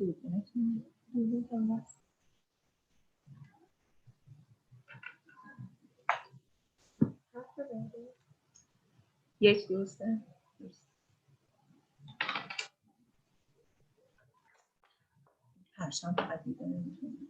یک دوسته هرشم فقط دیده نمی‌تونم.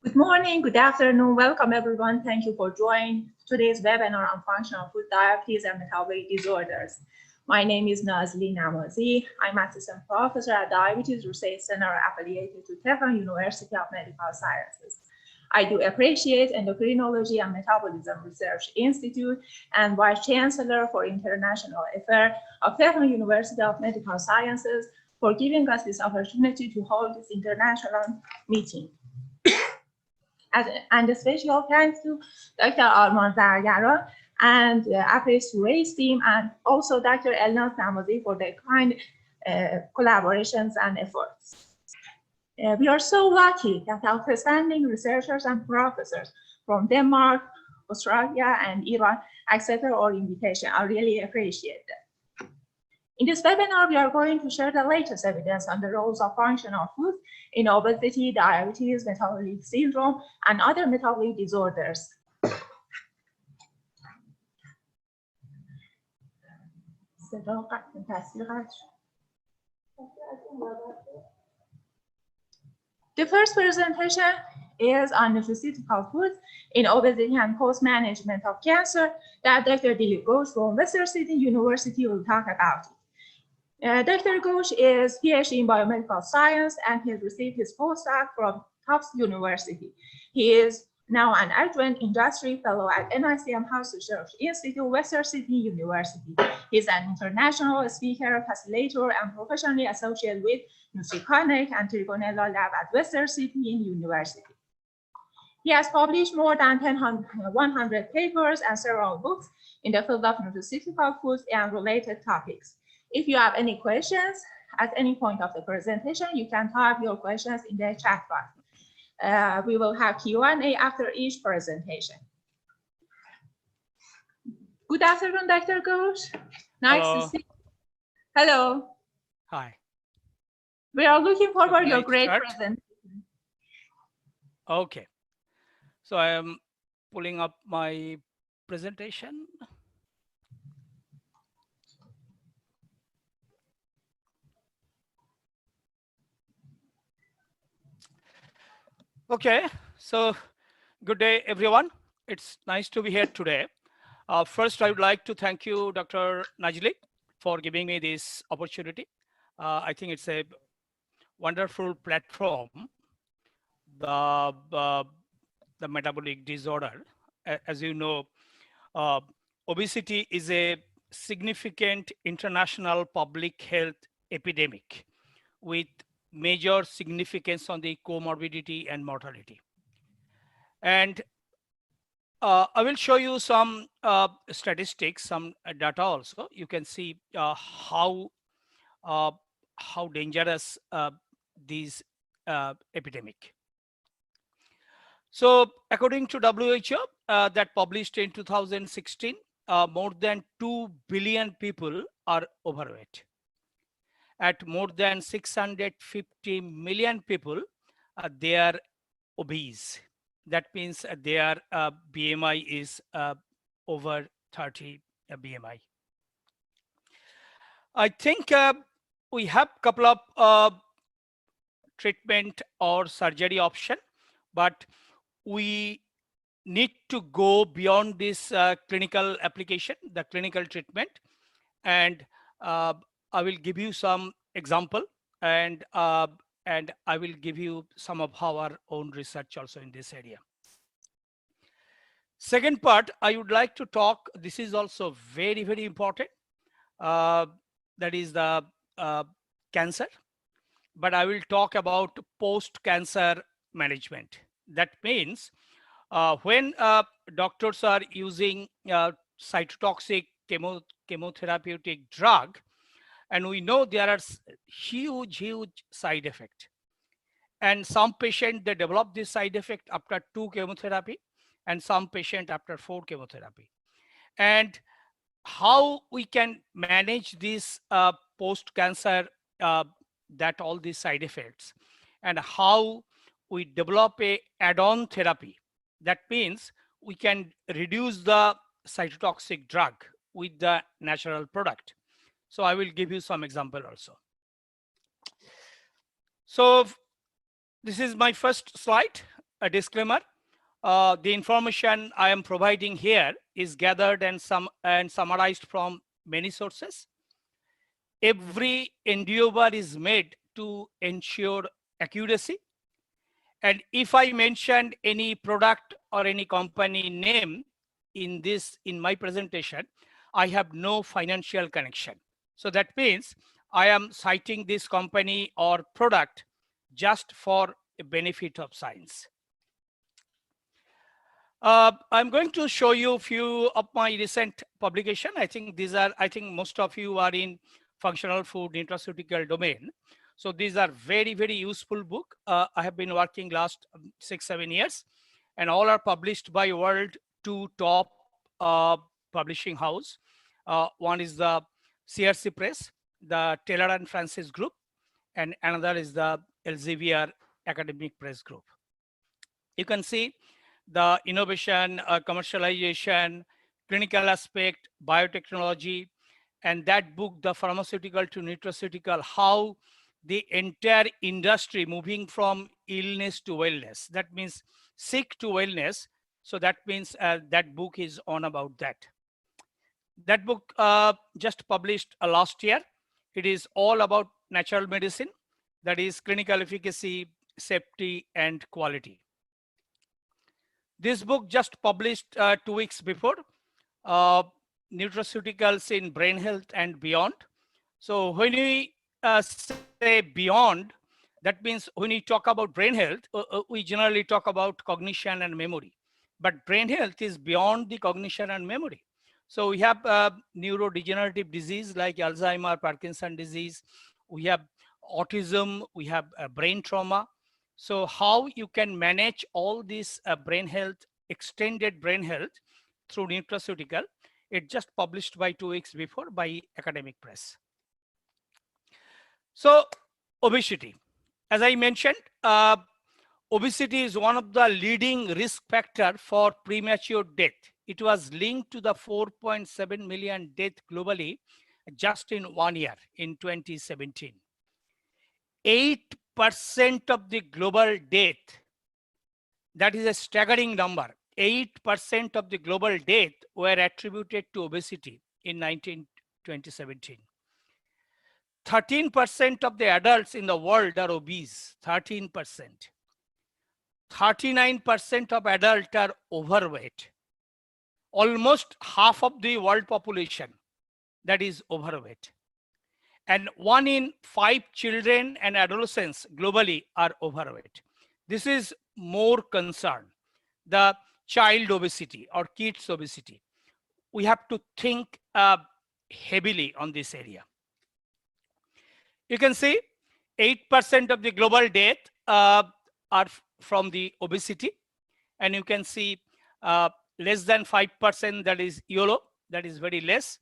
Good morning, good afternoon, welcome everyone. Thank you for joining today's webinar on functional food diabetes and metabolic disorders. My name is Nazli Namazi. I'm assistant professor at Diabetes Research Center affiliated to Tehran University of Medical Sciences. I do appreciate Endocrinology and Metabolism Research Institute and Vice Chancellor for International Affairs of Tehran University of Medical Sciences for giving us this opportunity to hold this international meeting. And a special thanks to Dr. Arman Zargara and Apres Suray's team, and also Dr. Elnaz Namazi for their kind collaborations and efforts. We are so lucky that outstanding researchers and professors from Denmark, Australia, and Iran accepted our invitation. I really appreciate that. In this webinar, we are going to share the latest evidence on the roles of functional food in obesity, diabetes, metabolic syndrome, and other metabolic disorders. The first presentation is on nutraceutical foods in obesity and post-management of cancer that Dr. Dilip Ghosh from Western Sydney University will talk about. Dr. Ghosh is PhD in biomedical science and he has received his postdoc from Tufts University. He is now an adjunct industry fellow at NICM House Research Institute, Western Sydney University. He's an international speaker, facilitator, and professionally associated with NutriConnect and Trigonella Lab at Western Sydney University. He has published more than 100 papers and several books in the field of nutraceutical foods and related topics. If you have any questions at any point of the presentation, you can type your questions in the chat box. We will have Q&A after each presentation. Good afternoon, Dr. Ghosh. Nice to see you. Hello. Hi. We are looking forward to your great presentation. Okay. So I am pulling up my presentation. Okay, so good day, everyone. It's nice to be here today. First, I would like to thank you, Dr. Najli, for giving me this opportunity. I think it's a wonderful platform, the metabolic disorder. As you know, obesity is a significant international public health epidemic with major significance on the comorbidity and mortality. And I will show you some statistics, some data also. You can see how dangerous this epidemic. So according to WHO, that published in 2016, more than 2 billion people are overweight. At more than 650 million people, they are obese. That means their BMI is over 30 BMI. I think we have a couple of treatment or surgery option, but we need to go beyond this clinical application, the clinical treatment, and I will give you some example, and I will give you some of our own research also in this area. Second part, I would like to talk, this is also very, very important, that is the cancer, but I will talk about post-cancer management. That means When doctors are using cytotoxic chemotherapeutic drug, and we know there are huge side effects. And some patient, they develop this side effect after 2 chemotherapy, and some patient after 4 chemotherapy. And how we can manage this post-cancer, that all these side effects, and how we develop a add-on therapy. That means we can reduce the cytotoxic drug with the natural product. So I will give you some example also. So this is my first slide, a disclaimer. The information I am providing here is gathered and summarized from many sources. Every endeavor is made to ensure accuracy. And if I mentioned any product or any company name in my presentation, I have no financial connection. So that means I am citing this company or product just for a benefit of science. I'm going to show you a few of my recent publication. I think most of you are in functional food nutraceutical domain. So these are very useful book. I have been working last 6-7 years, and all are published by world 2 top publishing house. One is the CRC Press, the Taylor and Francis Group, and another is the Elsevier Academic Press Group. You can see the innovation, commercialization, clinical aspect, biotechnology, and that book, The Pharmaceutical to Nutraceutical, how the entire industry moving from illness to wellness. That means sick to wellness. So that means that book is on about that. That book just published last year. It is all about natural medicine, that is clinical efficacy, safety, and quality. This book just published 2 weeks before, Nutraceuticals in Brain Health and Beyond. So when we say beyond, that means when we talk about brain health, we generally talk about cognition and memory. But brain health is beyond the cognition and memory. So we have neurodegenerative disease like Alzheimer, Parkinson disease. We have autism, we have brain trauma. So how you can manage all this brain health, extended brain health through nutraceutical, it just published by 2 weeks before by Academic Press. So obesity, as I mentioned, obesity is one of the leading risk factor for premature death. It was linked to the 4.7 million death globally just in 1 year in 2017. 8% of the global death, that is a staggering number. 8% of the global death were attributed to obesity in 2017. 13% of the adults in the world are obese, 13%. 39% of adults are overweight. Almost half of the world population, that is overweight. And 1 in 5 children and adolescents globally are overweight. This is more concern, the child obesity or kids obesity. We have to think heavily on this area. You can see 8% of the global death are from the obesity, and you can see less than 5%, that is YOLO, that is very less,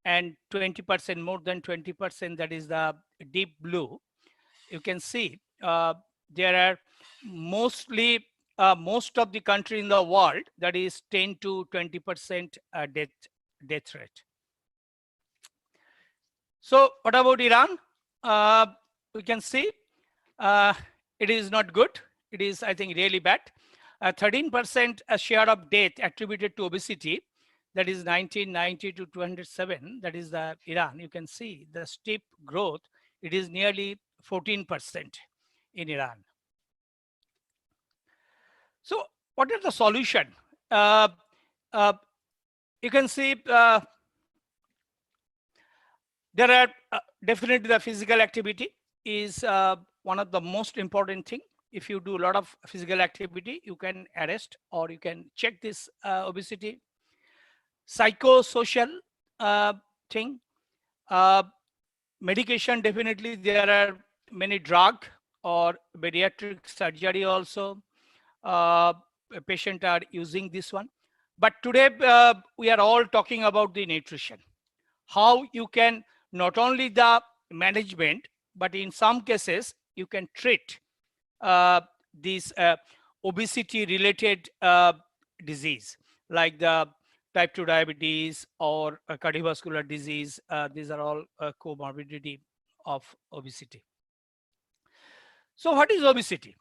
and 20%, more than 20%, that is the deep blue. You can see there are mostly most of the country in the world, that is 10 to 20% death rate. So what about Iran? We can see it is not good. It is, I think, really bad. 13% share of death attributed to obesity, that is 1990 to 207, that is the Iran. You can see the steep growth. It is nearly 14% in Iran. So what is the solution? You can see there are definitely the physical activity is one of the most important thing. if you do a lot of physical activity, you can arrest or you can check this obesity. Psychosocial thing, medication, definitely there are many drug or bariatric surgery also. Patient are using this one. But today we are all talking about the nutrition. How you can not only the management, but in some cases you can treat these obesity related disease like the type 2 diabetes or cardiovascular disease. These are all comorbidity of obesity. So what is obesity?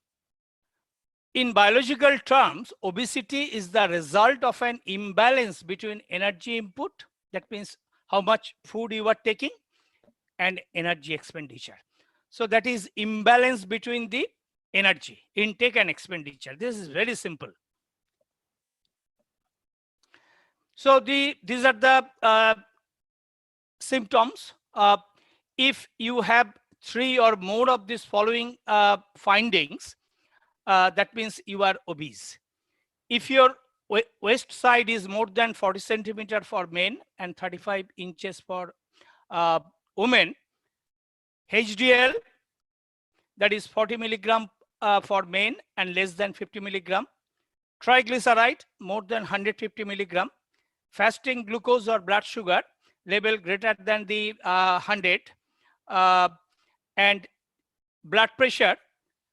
In biological terms, obesity is the result of an imbalance between energy input, that means how much food you are taking, and energy expenditure. So that is imbalance between the energy intake and expenditure. This is very simple. So these are the symptoms. If you have 3 or more of these following findings, that means you are obese. If your waist side is more than 40 centimeter for men and 35 inches for women, HDL, that is 40 milligram for men and less than 50 milligram, triglyceride more than 150 milligram, fasting glucose or blood sugar level greater than the 100, and blood pressure,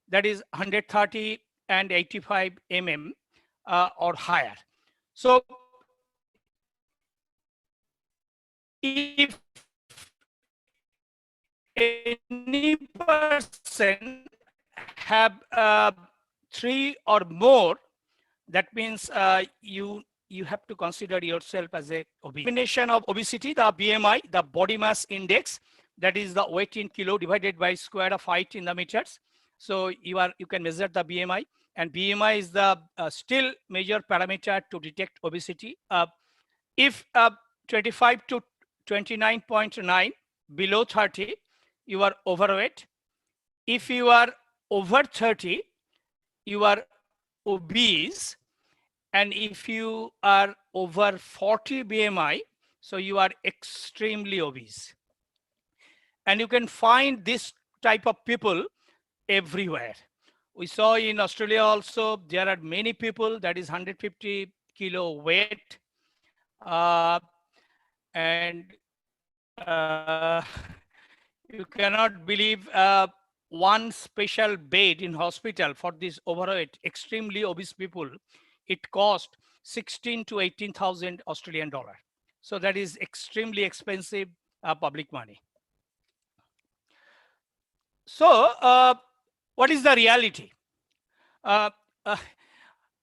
that is 130 and 85 mm or higher. So if any person have 3 or more, that means you have to consider yourself as a obese. Definition of obesity: the BMI, the body mass index, that is the weight in kilo divided by square of height in the meters. So you can measure the BMI, and BMI is the still major parameter to detect obesity. If 25 to 29.9, below 30, you are overweight. If you are over 30, you are obese. And if you are over 40 BMI, so you are extremely obese. And you can find this type of people everywhere. We saw in Australia also, there are many people that is 150 kilo weight. And you cannot believe one special bed in hospital for these overweight, extremely obese people, it cost 16 to 18,000 Australian dollar. So that is extremely expensive public money. So what is the reality?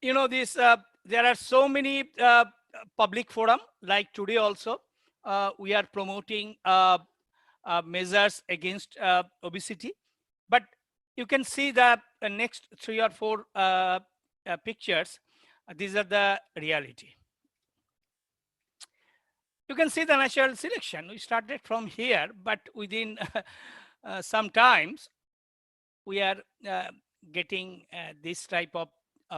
You know, this there are so many public forum, like today also we are promoting measures against obesity. But you can see the next 3 or 4 pictures. These are the reality. You can see the natural selection. We started from here, but within sometimes we are getting this type of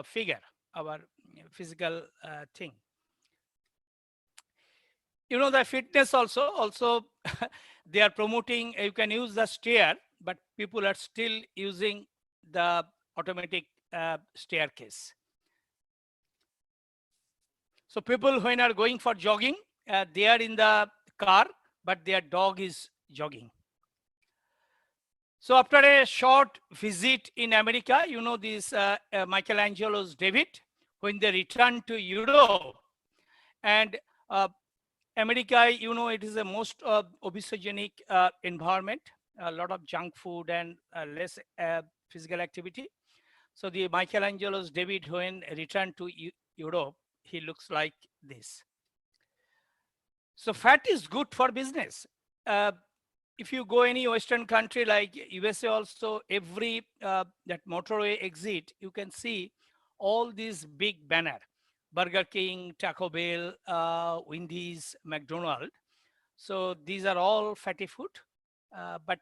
figure, our physical thing. You know, the fitness also they are promoting, you can use the stair, but people are still using the automatic staircase. So people when are going for jogging, they are in the car, but their dog is jogging. So after a short visit in America, you know, this Michelangelo's David, when they returned to Europe, and America, you know, it is the most obesogenic environment, a lot of junk food and less physical activity. So the Michelangelo's David, when returned to Europe, he looks like this. So fat is good for business. If you go any Western country like USA also, every that motorway exit, you can see all these big banner, Burger King, Taco Bell, Wendy's, McDonald's. So these are all fatty food, but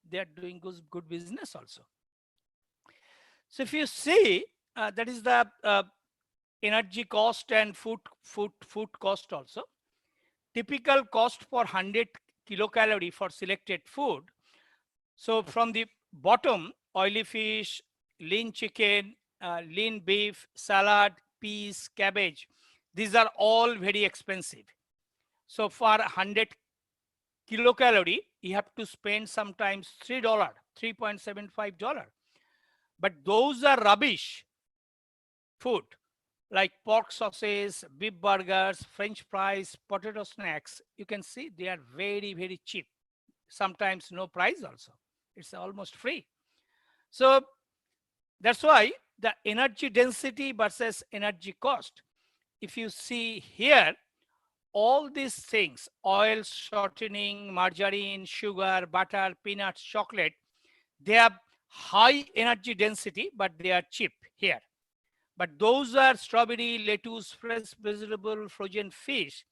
they are doing good business also. So if you see, that is the energy cost and food cost also. Typical cost for 100 kilocalorie for selected food. So from the bottom, oily fish, lean chicken, lean beef, salad, peas, cabbage, these are all very expensive. So for 100 kilocalorie, you have to spend sometimes $3, $3.75. But those are rubbish food like pork sausages, beef burgers, French fries, potato snacks. You can see they are very, very cheap. Sometimes no price also. It's almost free. So that's why the energy density versus energy cost. If you see here, all these things, oil, shortening, margarine, sugar, butter, peanuts, chocolate, they have high energy density, but they are cheap here. But those are strawberry, lettuce, fresh vegetable, frozen fish.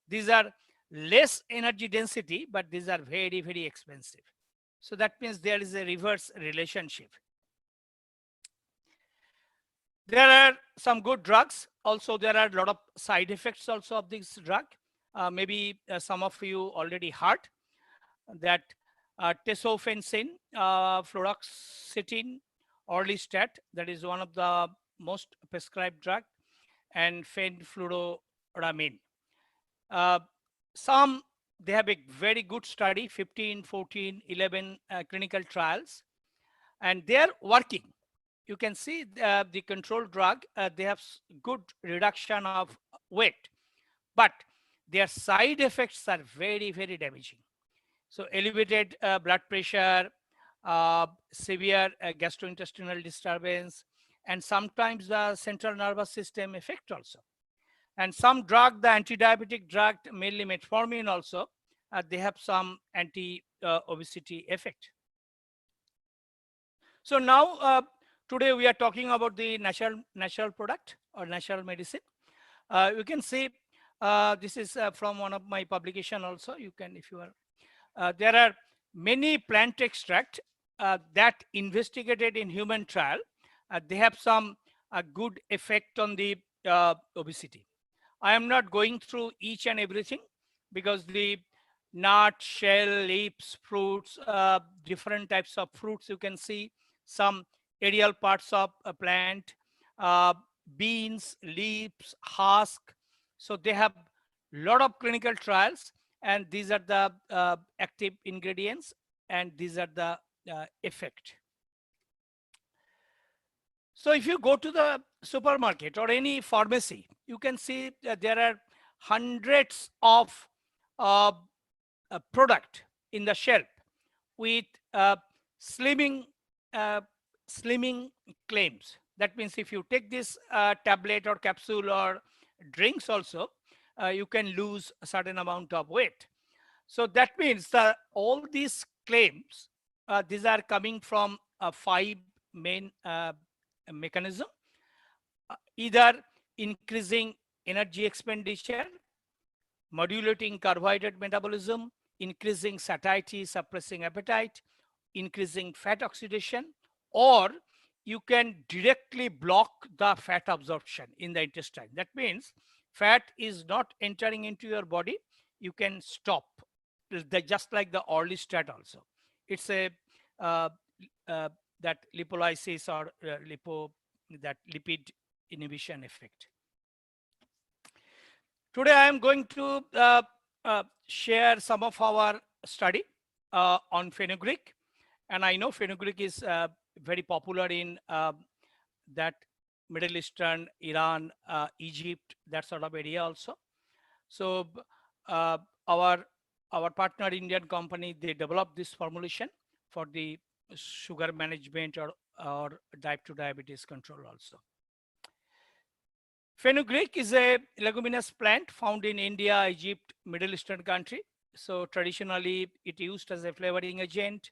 These are less energy density, but these are very, very expensive. So that means there is a reverse relationship. There are some good drugs. Also, there are a lot of side effects also of this drug. Maybe some of you already heard that tesofensine, fluoxetine, orlistat, that is one of the most prescribed drug, and fenfluramine. Some, they have a very good study, 15, 14, 11 clinical trials, and they are working. You can see the control drug, they have good reduction of weight, but their side effects are very, very damaging. So elevated blood pressure, severe gastrointestinal disturbance, and sometimes the central nervous system effect also. And some drug, the anti-diabetic drug, mainly metformin also, they have some anti-obesity effect. So now, today we are talking about the natural product or natural medicine. You can see, this is from one of my publication also. You can, if you are, there are many plant extract that investigated in human trial. They have some good effect on the obesity. I am not going through each and everything because the nut, shell, leaves, fruits, different types of fruits you can see, some aerial parts of a plant, uh, beans, leaves, husk. So they have lot of clinical trials, and these are the active ingredients, and these are the effect. So if you go to the supermarket or any pharmacy, you can see that there are hundreds of product in the shelf with slimming uh, slimming claims. That means if you take this tablet or capsule or drinks also, you can lose a certain amount of weight. So that means that all these claims, these are coming from 5 main mechanism, either increasing energy expenditure, modulating carbohydrate metabolism, increasing satiety, suppressing appetite, increasing fat oxidation, or you can directly block the fat absorption in the intestine. That means fat is not entering into your body, you can stop, just like the orlistat also. It's a uh, that lipolysis or that lipid inhibition effect. Today I am going to share some of our study on fenugreek, and I know fenugreek is very popular in that Middle Eastern, Iran, Egypt, that sort of area also. So uh, our partner Indian company, they developed this formulation for the sugar management or type 2 diabetes control also. Fenugreek is a leguminous plant found in India, Egypt, Middle Eastern country. So traditionally it used as a flavoring agent.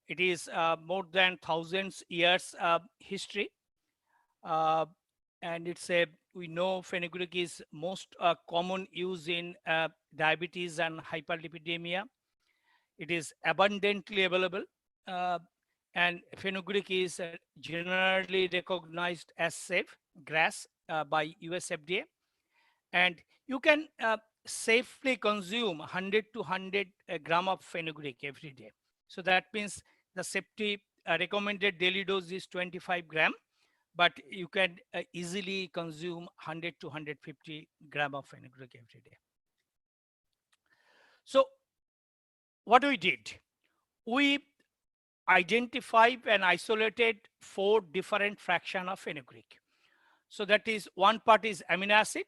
It is more than thousands years history. And it's a, we know fenugreek is most common use in diabetes and hyperlipidemia. It is abundantly available. and fenugreek is generally recognized as safe grass by US FDA, and you can safely consume 100 to 100 gram of fenugreek every day. So that means the safety recommended daily dose is 25 gram, but you can easily consume 100 to 150 gram of fenugreek every day. So what we did, we identified and isolated 4 different fraction of fenugreek. So that is, one part is amino acid.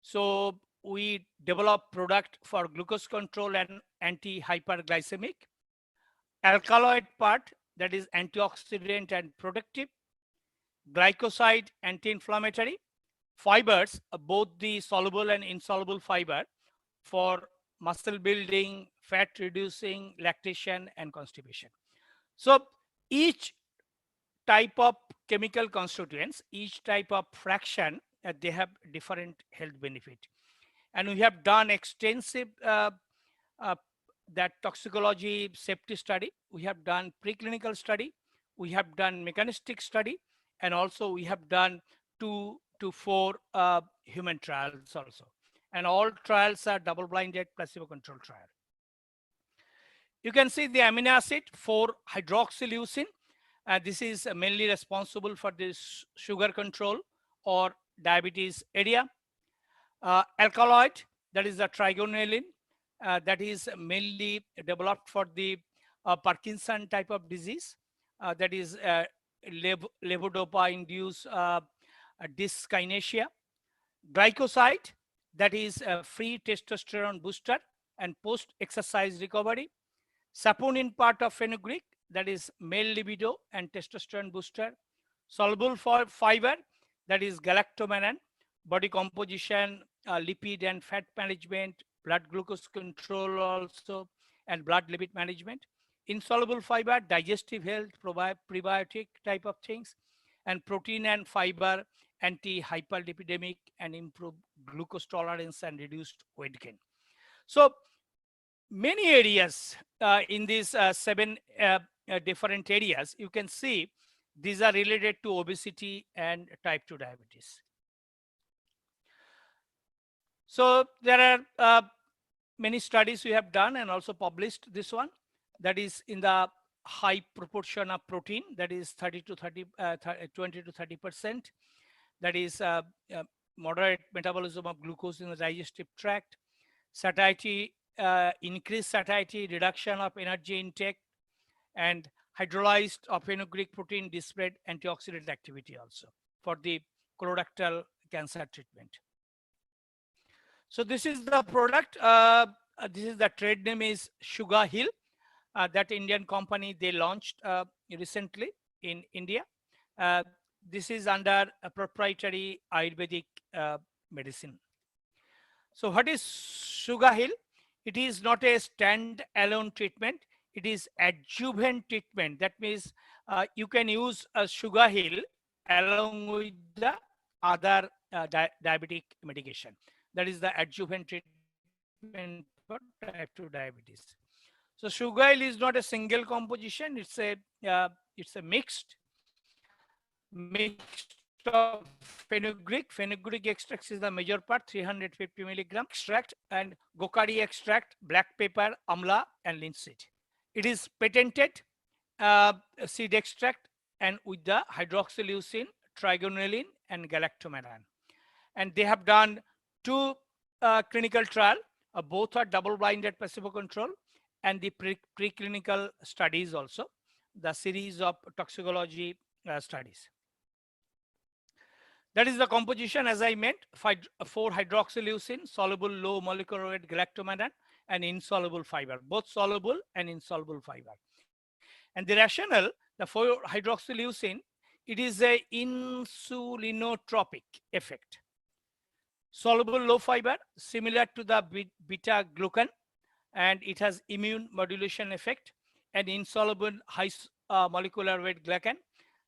So we develop product for glucose control and anti-hyperglycemic. Alkaloid part, that is antioxidant and protective. Glycoside, anti-inflammatory. Fibers, both the soluble and insoluble fiber for muscle building, fat reducing, lactation, and constipation. So each type of chemical constituents, each type of fraction, they have different health benefit. And we have done extensive uh, that toxicology safety study. We have done preclinical study. We have done mechanistic study, and also we have done 2 to 4 human trials also. And all trials are double-blinded placebo-controlled trial. You can see the amino acid for hydroxyleucine. This is mainly responsible for this sugar control or diabetes area. Alkaloid, that is the trigonelline, that is mainly developed for the Parkinson type of disease, that is levodopa-induced dyskinesia. Glycoside, that is a free testosterone booster and post-exercise recovery. Saponin part of fenugreek, that is male libido and testosterone booster. Soluble fiber, that is galactomannan, body composition, lipid and fat management, blood glucose control also, and blood lipid management. Insoluble fiber, digestive health, prebiotic type of things, and protein and fiber, anti-hyperlipidemic, and improve glucose tolerance and reduced weight gain. So many areas in these 7 different areas, you can see these are related to obesity and type 2 diabetes. So there are many studies we have done and also published this one, that is in the high proportion of protein, that is 20 to 30%. That is moderate metabolism of glucose in the digestive tract. Satiety, increased satiety, reduction of energy intake, and hydrolyzed of fenugreek protein displayed antioxidant activity also for the colorectal cancer treatment. So this is the product. This is the trade name is Sugar Hill. That Indian company, they launched recently in India. This is under a proprietary Ayurvedic medicine. So what is Sugar Hill? It is not a stand-alone treatment. It is adjuvant treatment. That means you can use a Sugar Hill along with the other diabetic medication. That is the adjuvant treatment for type 2 diabetes. So Sugar Hill is not a single composition. It's a mixed of fenugreek. Fenugreek extract is the major part, 350 milligram extract, and gokari extract, black pepper, amla, and linseed. It is patented seed extract and with the hydroxyleucine, trigonelline, and galactomannan. And they have done 2 clinical trial. Both are double-blinded placebo control, and the preclinical studies also, the series of toxicology studies. That is the composition, as I meant, 4-hydroxyleucine, soluble low molecular weight galactomannan, and insoluble fiber, both soluble and insoluble fiber. And the rationale, the 4-hydroxyleucine, it is a insulinotropic effect. Soluble low fiber, similar to the beta glucan, and it has immune modulation effect. And insoluble high molecular weight glycan,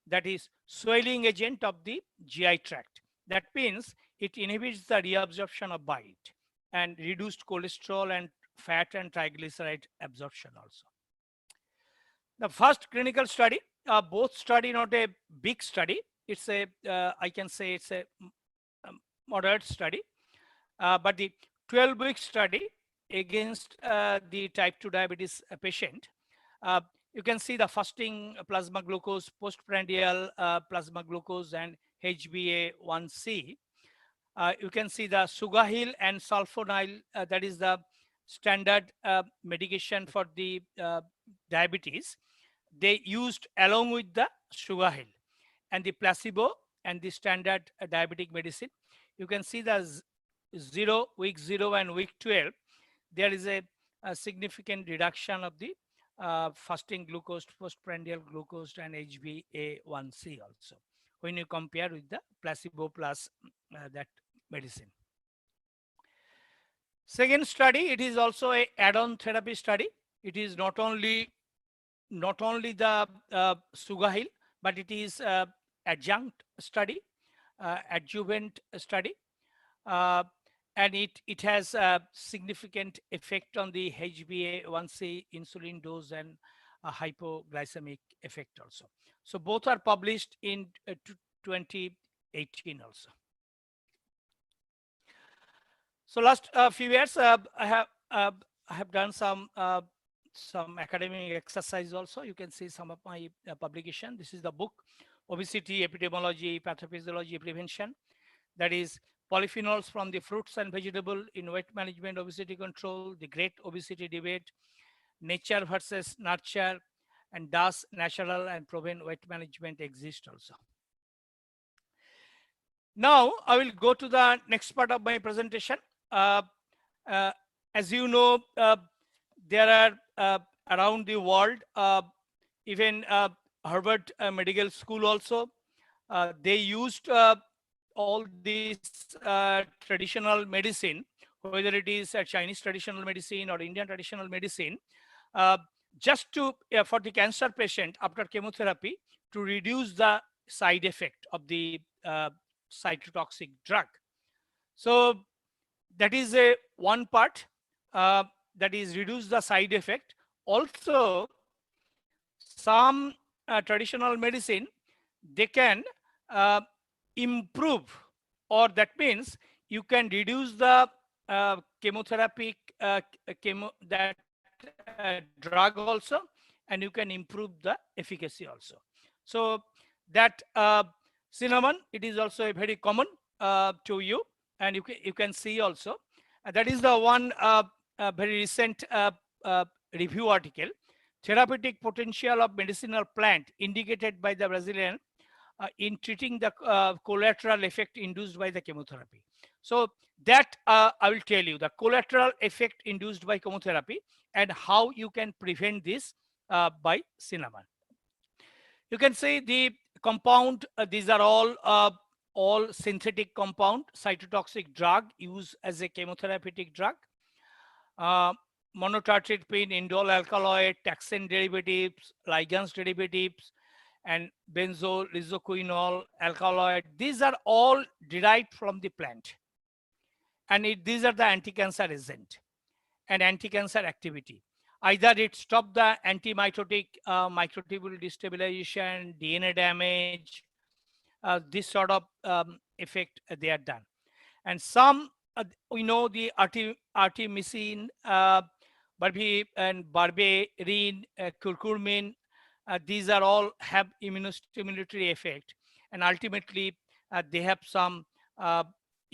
that is swelling agent of the GI tract. That means it inhibits the reabsorption of bite and reduced cholesterol and fat and triglyceride absorption also. The first clinical study, both study not a big study. It's a, I can say it's a moderate study, but the 12-week study against the type 2 diabetes patient. Uh, you can see the fasting plasma glucose, postprandial plasma glucose, and HbA1c. You can see the Sugahil and sulfonyl, that is the standard medication for the diabetes. They used along with the Sugahil, and the placebo and the standard diabetic medicine. You can see the 0, week 0 and week 12. There is a significant reduction of the fasting glucose, postprandial glucose, and HbA1c also when you compare with the placebo plus that medicine. Second study, it is also a add-on therapy study. It is not only the Sugahil, but it is adjunct study, adjuvant study, and it has a significant effect on the HbA1c, insulin dose, and a hypoglycemic effect also. So both are published in 2018 also. So last few years, I have done some academic exercise also. You can see some of my publication. This is the book, Obesity, Epidemiology, Pathophysiology, Prevention. That is polyphenols from the fruits and vegetable in weight management, obesity control, the great obesity debate, nature versus nurture, and does natural and proven weight management exist also. Now I will go to the next part of my presentation. As you know, there are around the world, even Harvard Medical School also, they used all these traditional medicine, whether it is a Chinese traditional medicine or Indian traditional medicine, just to for the cancer patient after chemotherapy to reduce the side effect of the cytotoxic drug. So that is a one part, that is reduce the side effect. Also, some traditional medicine, they can improve, or that means you can reduce the chemotherapy that drug also, and you can improve the efficacy also. So that cinnamon, it is also a very common to you, and you can see also that is the one very recent review article, therapeutic potential of medicinal plant indicated by the Brazilian in treating the collateral effect induced by the chemotherapy. So that I will tell you the collateral effect induced by chemotherapy and how you can prevent this by cinnamon. You can see the compound, these are all synthetic compound, cytotoxic drug used as a chemotherapeutic drug. Monotartridine, indole alkaloid, taxane derivatives, ligands derivatives, and benzoyl alkaloid. These are all derived from the plant. And these are the anti-cancer agent and anti-cancer activity. Either it stop the anti-mitotic microtubule destabilization, DNA damage, this sort of effect they are done. And some, we know the artemisinin, berberine, curcumin, these are all have immunostimulatory effect, and ultimately they have some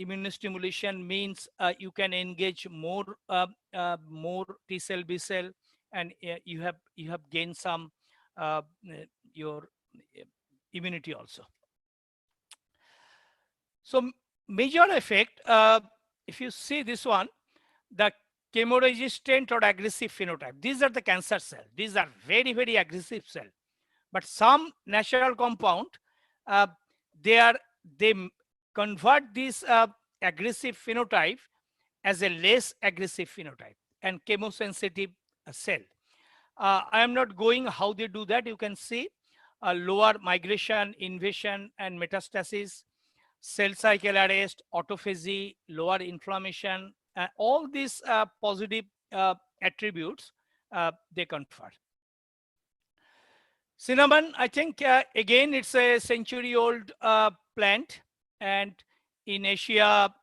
immunostimulation means you can engage more T cell, B cell, and you have gained some your immunity also. So major effect, if you see this one, the chemoresistant or aggressive phenotype. These are the cancer cell. These are very, very aggressive cell. But some natural compound, they convert this aggressive phenotype as a less aggressive phenotype and chemosensitive cell. I am not going how they do that. You can see lower migration, invasion, and metastasis, cell cycle arrest, autophagy, lower inflammation, all these positive attributes they confer. Cinnamon, I think, again, it's a century-old plant. And in Asia,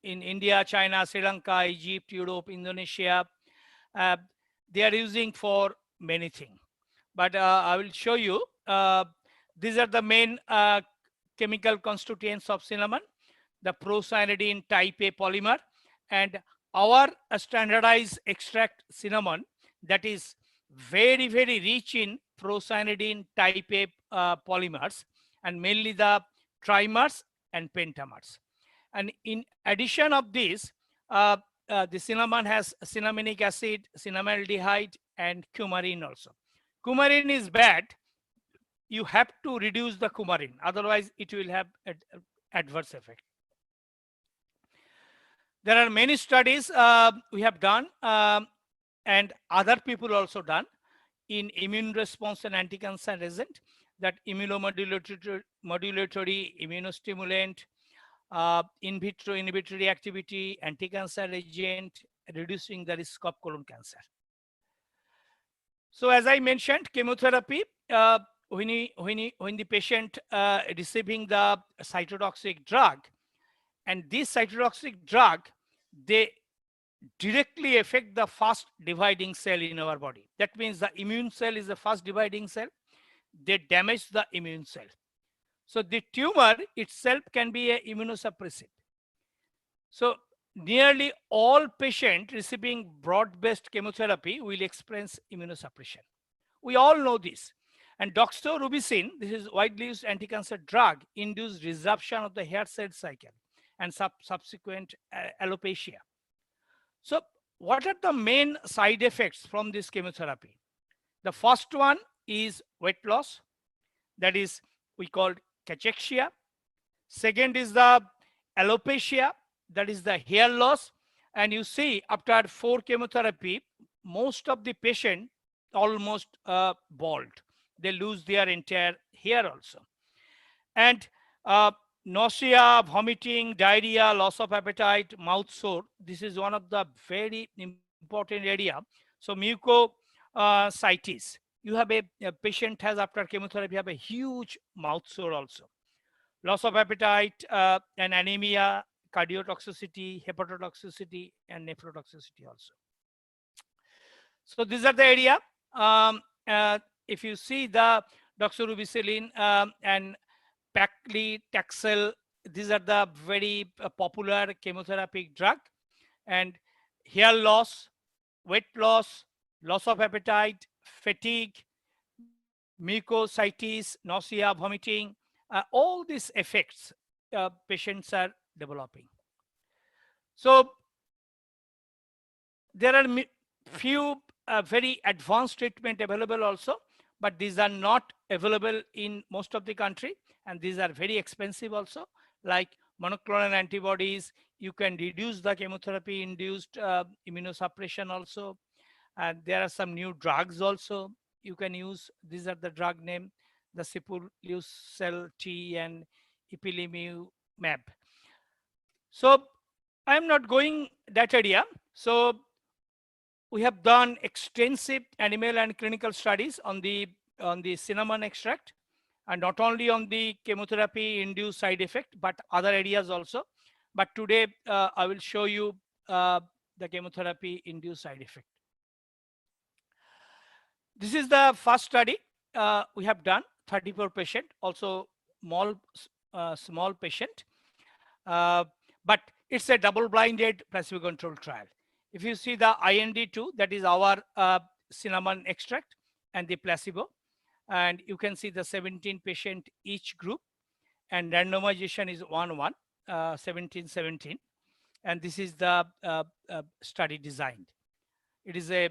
in India, China, Sri Lanka, Egypt, Europe, Indonesia, uh, they are using for many things. But I will show you. These are the main chemical constituents of cinnamon, the procyanidin type A polymer, and our standardized extract cinnamon that is very, very rich in procyanidin type A polymers, and mainly the trimers and pentamers. And in addition of this, the cinnamon has cinnamonic acid, cinnamaldehyde, and coumarin also. Coumarin is bad. You have to reduce the coumarin, otherwise it will have adverse effect. There are many studies we have done, and other people also done in immune response and anti-cancer agent, that immunomodulatory, immunostimulant, in vitro inhibitory activity, anti-cancer agent, reducing the risk of colon cancer. So as I mentioned, chemotherapy, when the patient receiving the cytotoxic drug, and this cytotoxic drug, they directly affect the fast dividing cell in our body. That means the immune cell is the fast dividing cell. They damage the immune cell. So the tumor itself can be a immunosuppressive. So nearly all patients receiving broad-based chemotherapy will experience immunosuppression. We all know this. And doxorubicin, this is widely used anti-cancer drug, induced disruption of the hair cell cycle and subsequent alopecia. So what are the main side effects from this chemotherapy? The first one is weight loss. That is, we call cachexia. Second is the alopecia, that is the hair loss. And you see, after 4 chemotherapy, most of the patient almost bald. They lose their entire hair also. And nausea, vomiting, diarrhea, loss of appetite, mouth sore. This is one of the very important area. So mucositis. You have a patient has after chemotherapy have a huge mouth sore also. Loss of appetite and anemia, cardiotoxicity, hepatotoxicity, and nephrotoxicity also. So these are the area. If you see the doxorubicin and paclitaxel, these are the very popular chemotherapeutic drug. And hair loss, weight loss, loss of appetite, fatigue, mucositis, nausea, vomiting, all these effects patients are developing. So there are few very advanced treatment available also, but these are not available in most of the country, and these are very expensive also. Like monoclonal antibodies, you can reduce the chemotherapy induced immunosuppression also. And there are some new drugs also you can use. These are the drug name, the sipuleucel T and ipilimumab. So I'm not going that area. So we have done extensive animal and clinical studies on the cinnamon extract, and not only on the chemotherapy induced side effect, but other areas also. But today I will show you the chemotherapy induced side effect. This is the first study we have done, 34 patient, also small patient, but it's a double-blinded placebo-controlled trial. If you see the IND2, that is our cinnamon extract, and the placebo, and you can see the 17 patient each group, and randomization is 1:1, 17-17, and this is the study designed. It is a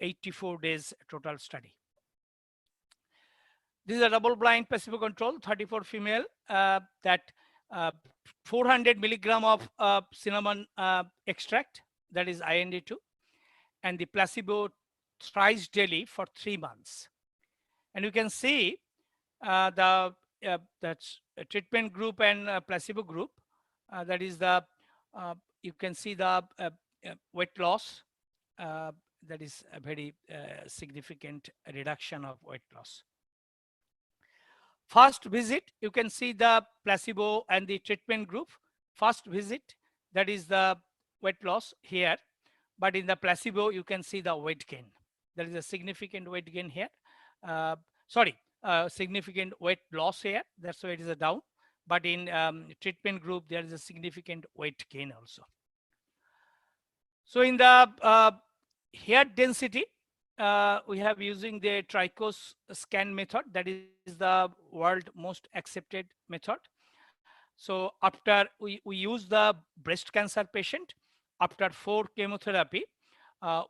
84 days total study. This is a double-blind placebo-control, 34 female, that 400 milligram of cinnamon extract, that is IND2, and the placebo thrice daily for 3 months. And you can see the treatment group and placebo group. That is the you can see the weight loss, that is a very significant reduction of weight loss. First visit, you can see the placebo and the treatment group. First visit, that is the weight loss here, but in the placebo, you can see the weight gain. There is a significant weight gain here. Significant weight loss here. That's why it is a down. But in treatment group, there is a significant weight gain also. So in the hair density, we have using the Tricos scan method. That is the world most accepted method. So after we use the breast cancer patient, after 4 chemotherapy,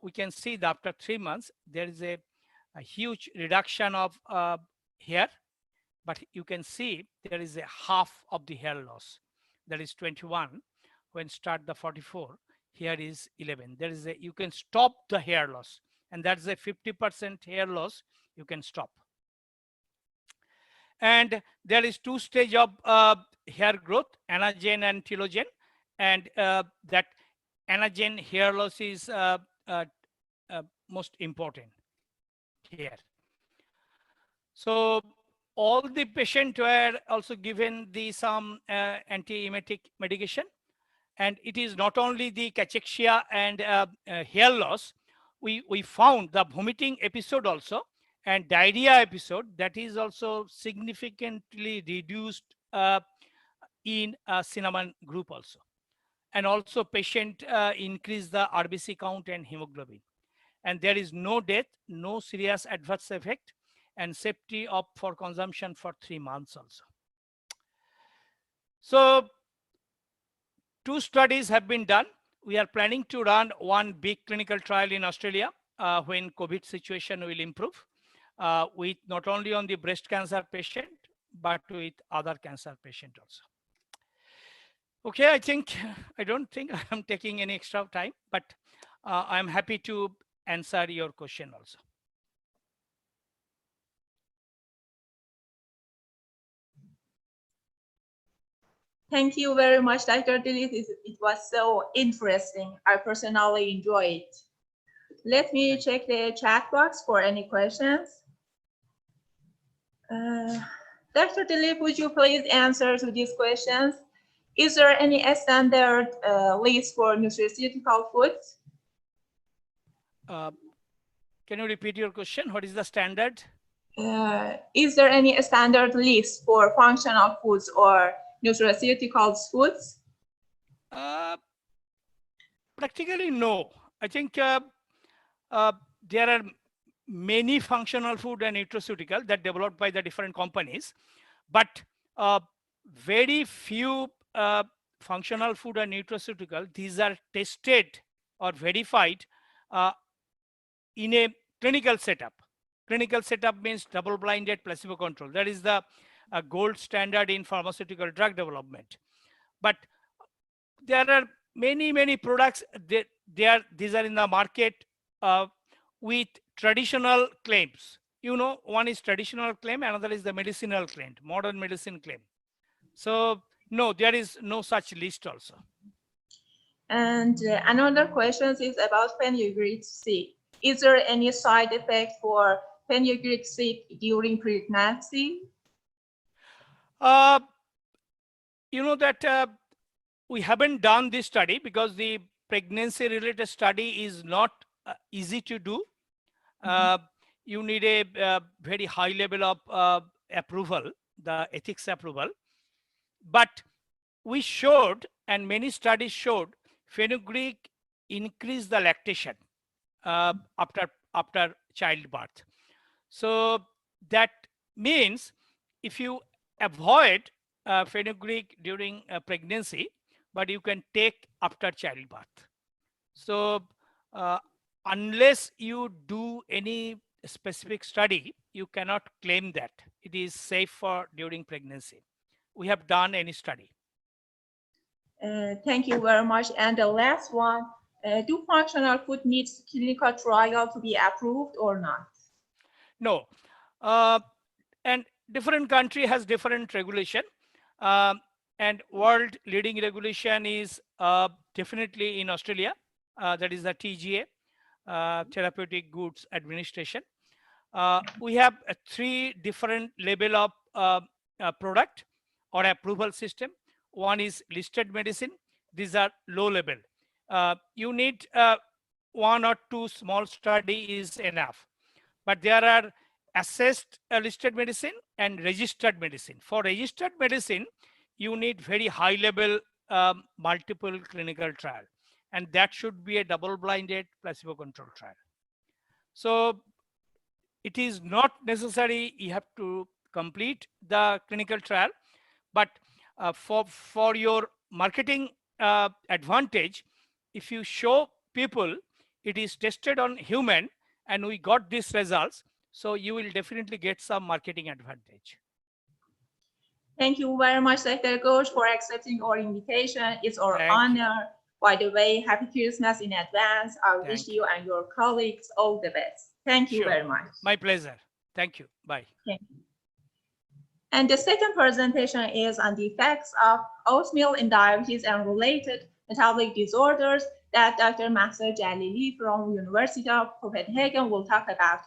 we can see that after 3 months, there is a huge reduction of hair, but you can see there is a half of the hair loss. That is 21. When start the 44, here is 11. There is you can stop the hair loss, and that's a 50% hair loss you can stop. And there is 2 stage of hair growth, anagen and telogen, and that anagen hair loss is most important here. So all the patients were also given some anti-emetic medication, and it is not only the cachexia and hair loss. We found the vomiting episode also and diarrhea episode, that is also significantly reduced in cinnamon group also. And also patient increase the RBC count and hemoglobin. And there is no death, no serious adverse effect, and safety of for consumption for 3 months also. So 2 studies have been done. We are planning to run 1 big clinical trial in Australia when COVID situation will improve, with not only on the breast cancer patient, but with other cancer patient also. Okay, I don't think I'm taking any extra time, but I'm happy to answer your question also. Thank you very much, Dr. Dilip. It was so interesting. I personally enjoyed it. Let me check the chat box for any questions. Dr. Dilip, would you please answer to these questions? Is there any standard list for nutraceutical foods? Can you repeat your question? What is the standard? Is there any standard list for functional foods or nutraceutical foods? Practically no. I think there are many functional food and nutraceutical that developed by the different companies, but very few functional food and nutraceutical, these are tested or verified in a clinical setup. Clinical setup means double-blinded placebo control. That is the gold standard in pharmaceutical drug development. But there are many products that these are in the market with traditional claims. You know, one is traditional claim, another is the medicinal claim, modern medicine claim. So no, there is no such list also. And another question is about fenugreek seed. Is there any side effect for fenugreek seed during pregnancy? You know that we haven't done this study because the pregnancy related study is not easy to do. You need a very high level of approval, the ethics approval. But we showed, and many studies showed, fenugreek increase the lactation after childbirth. So that means if you avoid fenugreek during pregnancy, but you can take after childbirth. So unless you do any specific study, you cannot claim that it is safe for during pregnancy. We have done any study. Thank you very much. And the last one, do functional food needs clinical trial to be approved or not? No. And different country has different regulation. And world leading regulation is definitely in Australia. That is the TGA. Therapeutic Goods Administration. We have 3 different level of product or approval system. One is listed medicine. These are low level. You need 1 or 2 small study is enough. But there are assessed listed medicine and registered medicine. For registered medicine, you need very high level multiple clinical trial, and that should be a double blinded placebo controlled trial. So it is not necessary you have to complete the clinical trial, but for your marketing advantage, if you show people it is tested on human and we got these results, so you will definitely get some marketing advantage. Thank you very much, Dr. Ghosh, for accepting our invitation. It's our Thank you. honor. By the way, happy Christmas in advance. I wish you and your colleagues all the best. Thank you very much. My pleasure. Thank you. Bye. Thank you. And the second presentation is on the effects of oatmeal in diabetes and related metabolic disorders that Dr. Mahsa Jalili from University of Copenhagen will talk about.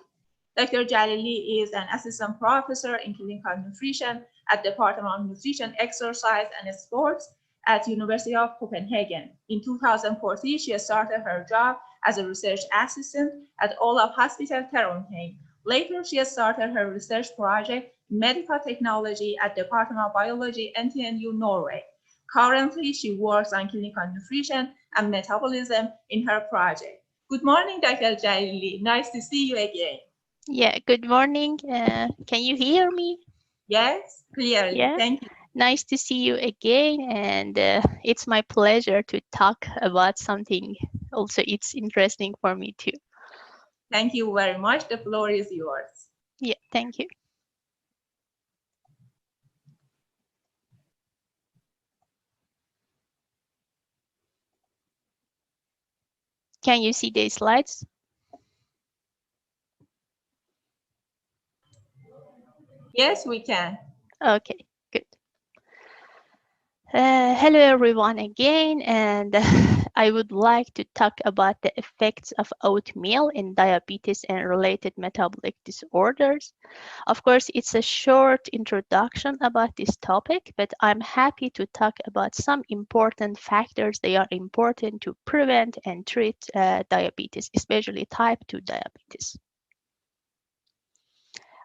Dr. Jalili is an assistant professor in clinical nutrition at the Department of Nutrition, Exercise, and Sports at University of Copenhagen. In 2014, she started her job as a research assistant at Olav Hospital, Copenhagen. Later, she started her research project in medical technology at the Department of Biology, NTNU, Norway. Currently, she works on clinical nutrition and metabolism in her project. Good morning, Dr. Jalili. Nice to see you again. Yeah, good morning. Can you hear me? Yes, clearly. Yeah. Thank you. Nice to see you again, and it's my pleasure to talk about something. Also, it's interesting for me too. Thank you very much. The floor is yours. Yeah, thank you. Can you see the slides? Yes, we can. Okay, good. Hello everyone again, and I would like to talk about the effects of oatmeal in diabetes and related metabolic disorders. Of course, it's a short introduction about this topic, but I'm happy to talk about some important factors that are important to prevent and treat diabetes, especially type 2 diabetes.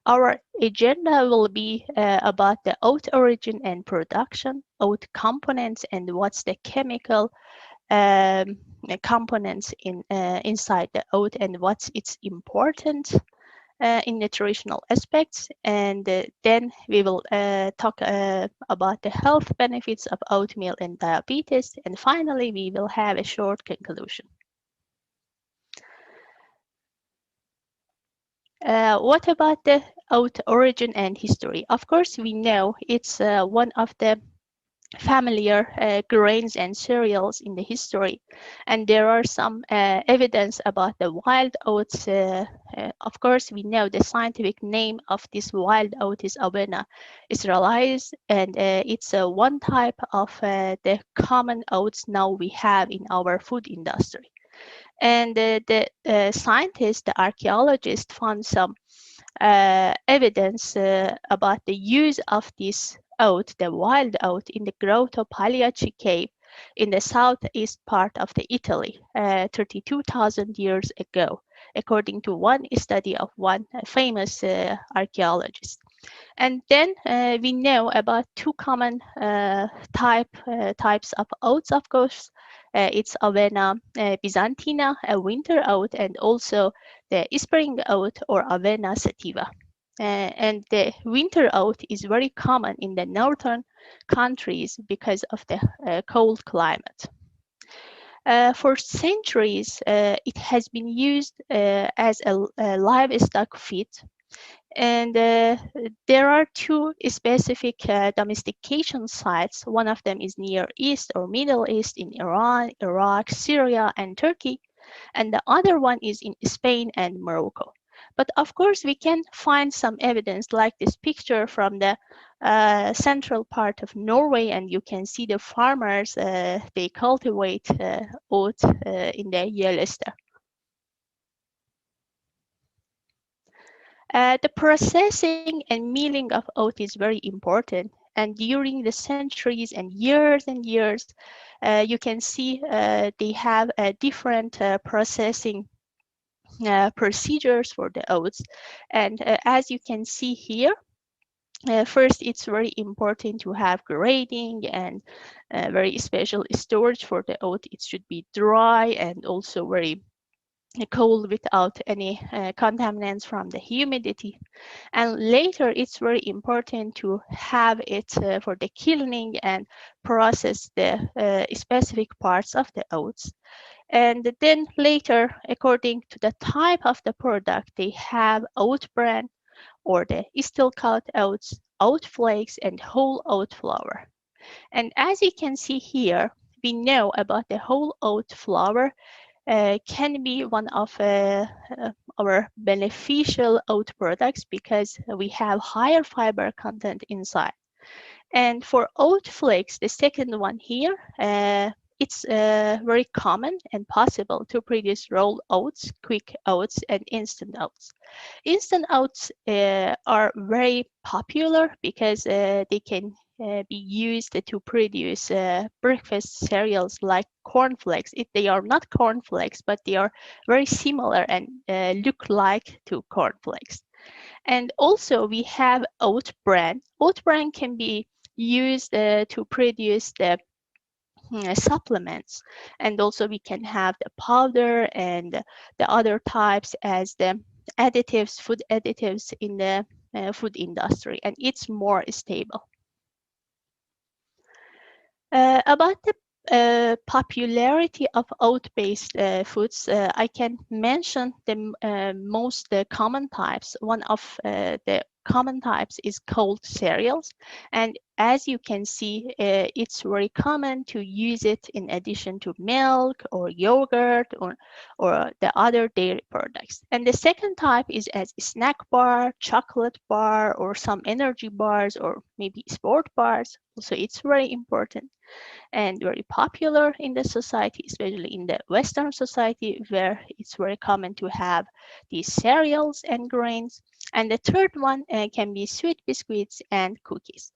Our agenda will be about the oat origin and production, oat components, and what's the chemical components inside the oat and what's its importance in nutritional aspects. And then we will talk about the health benefits of oatmeal and diabetes. And finally, we will have a short conclusion. What about the oat origin and history? Of course, we know it's one of the familiar grains and cereals in the history, and there are some evidence about the wild oats. Of course, we know the scientific name of this wild oat is Avena israelis, and it's one type of the common oats now we have in our food industry. And the scientists, the archaeologists found some evidence about the use of this oat, the wild oat, in the Grotto Pagliacci cave in the southeast part of the Italy 32,000 years ago, according to one study of one famous archaeologist. And then we know about two common types of oats, of course. It's Avena byzantina, a winter oat, and also the spring oat or Avena sativa. And the winter oat is very common in the northern countries because of the cold climate. For centuries, it has been used as a livestock feed. And there are two specific domestication sites. One of them is Near East or Middle East in Iran, Iraq, Syria, and Turkey. And the other one is in Spain and Morocco. But of course, we can find some evidence like this picture from the central part of Norway, and you can see the farmers, they cultivate oat in the Yellowstone. The processing and milling of oat is very important. And during the centuries and years, you can see they have different processing procedures for the oats. And as you can see here, first, it's very important to have grading and very special storage for the oat. It should be dry and also very cold without any contaminants from the humidity. And later, it's very important to have it for the kilning and process the specific parts of the oats. And then later, according to the type of the product, they have oat bran or the still cut oats, oat flakes, and whole oat flour. And as you can see here, we know about the whole oat flour can be one of our beneficial oat products because we have higher fiber content inside. And for oat flakes, the second one here, it's very common and possible to produce rolled oats, quick oats, and instant oats. Instant oats are very popular because they can be used to produce breakfast cereals like cornflakes. They are not cornflakes, but they are very similar and look like to cornflakes. And also we have oat bran. Oat bran can be used to produce the supplements, and also we can have the powder and the other types as the additives, food additives in the food industry, and it's more stable. About the popularity of oat-based foods, I can mention the most common types. One of the common types is cold cereals, and as you can see, it's very common to use it in addition to milk or yogurt or the other dairy products. And the second type is as snack bar, chocolate bar, or some energy bars, or maybe sport bars. So it's very important and very popular in the society, especially in the Western society, where it's very common to have these cereals and grains. And the third one can be sweet biscuits and cookies.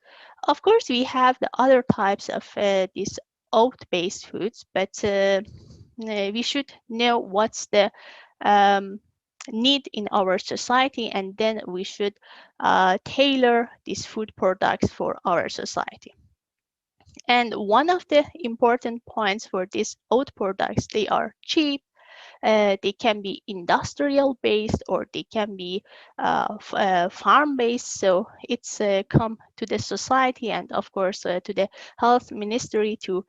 Of course, we have the other types of these oat-based foods, but we should know what's the need in our society, and then we should tailor these food products for our society. And one of the important points for these oat products, they are cheap. They can be industrial based or they can be farm based. So it's come to the society and of course to the health ministry to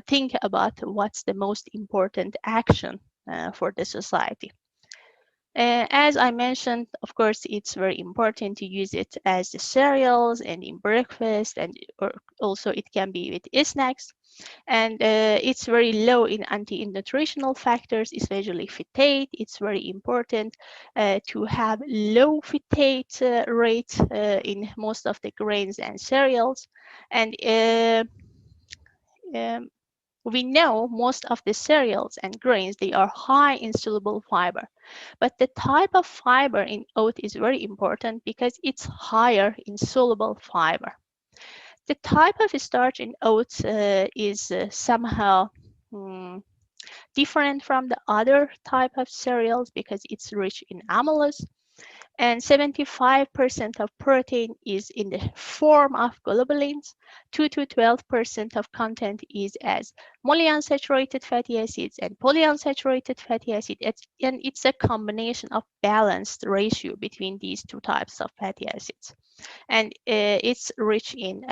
think about what's the most important action for the society. As I mentioned, of course, it's very important to use it as the cereals and in breakfast, and or also it can be with snacks. And it's very low in anti-nutritional factors, especially phytate. It's very important to have low phytate rate in most of the grains and cereals. And we know most of the cereals and grains, they are high in soluble fiber. But the type of fiber in oat is very important because it's higher in soluble fiber. The type of starch in oats is somehow different from the other type of cereals because it's rich in amylose. And 75% of protein is in the form of globulins. 2 to 12% of content is as monounsaturated fatty acids and polyunsaturated fatty acids. And it's a combination of balanced ratio between these two types of fatty acids. And it's rich in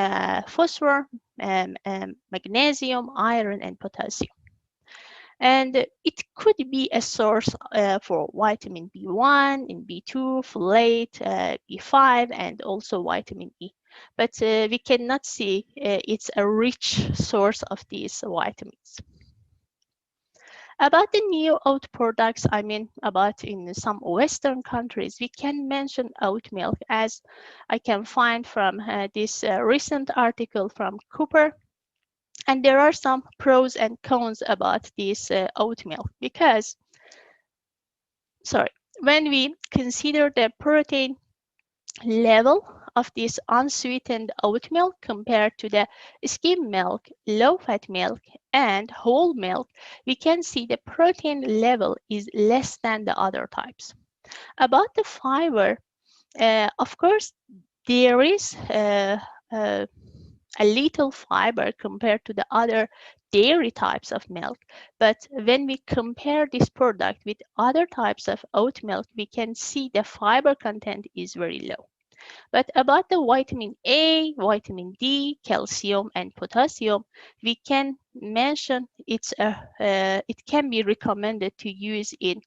phosphor, magnesium, iron, and potassium. And it could be a source for vitamin B1 and B2, folate, B5, and also vitamin E. But we cannot see it's a rich source of these vitamins. About the new oat products, I mean about in some Western countries, we can mention oat milk, as I can find from this recent article from Cooper. And there are some pros and cons about this oat milk because, when we consider the protein level of this unsweetened oat milk compared to the skim milk, low-fat milk, and whole milk, we can see the protein level is less than the other types. About the fiber, of course, there is a little fiber compared to the other dairy types of milk. But when we compare this product with other types of oat milk, we can see the fiber content is very low. But about the vitamin A, vitamin D, calcium, and potassium, we can mention it can be recommended to use in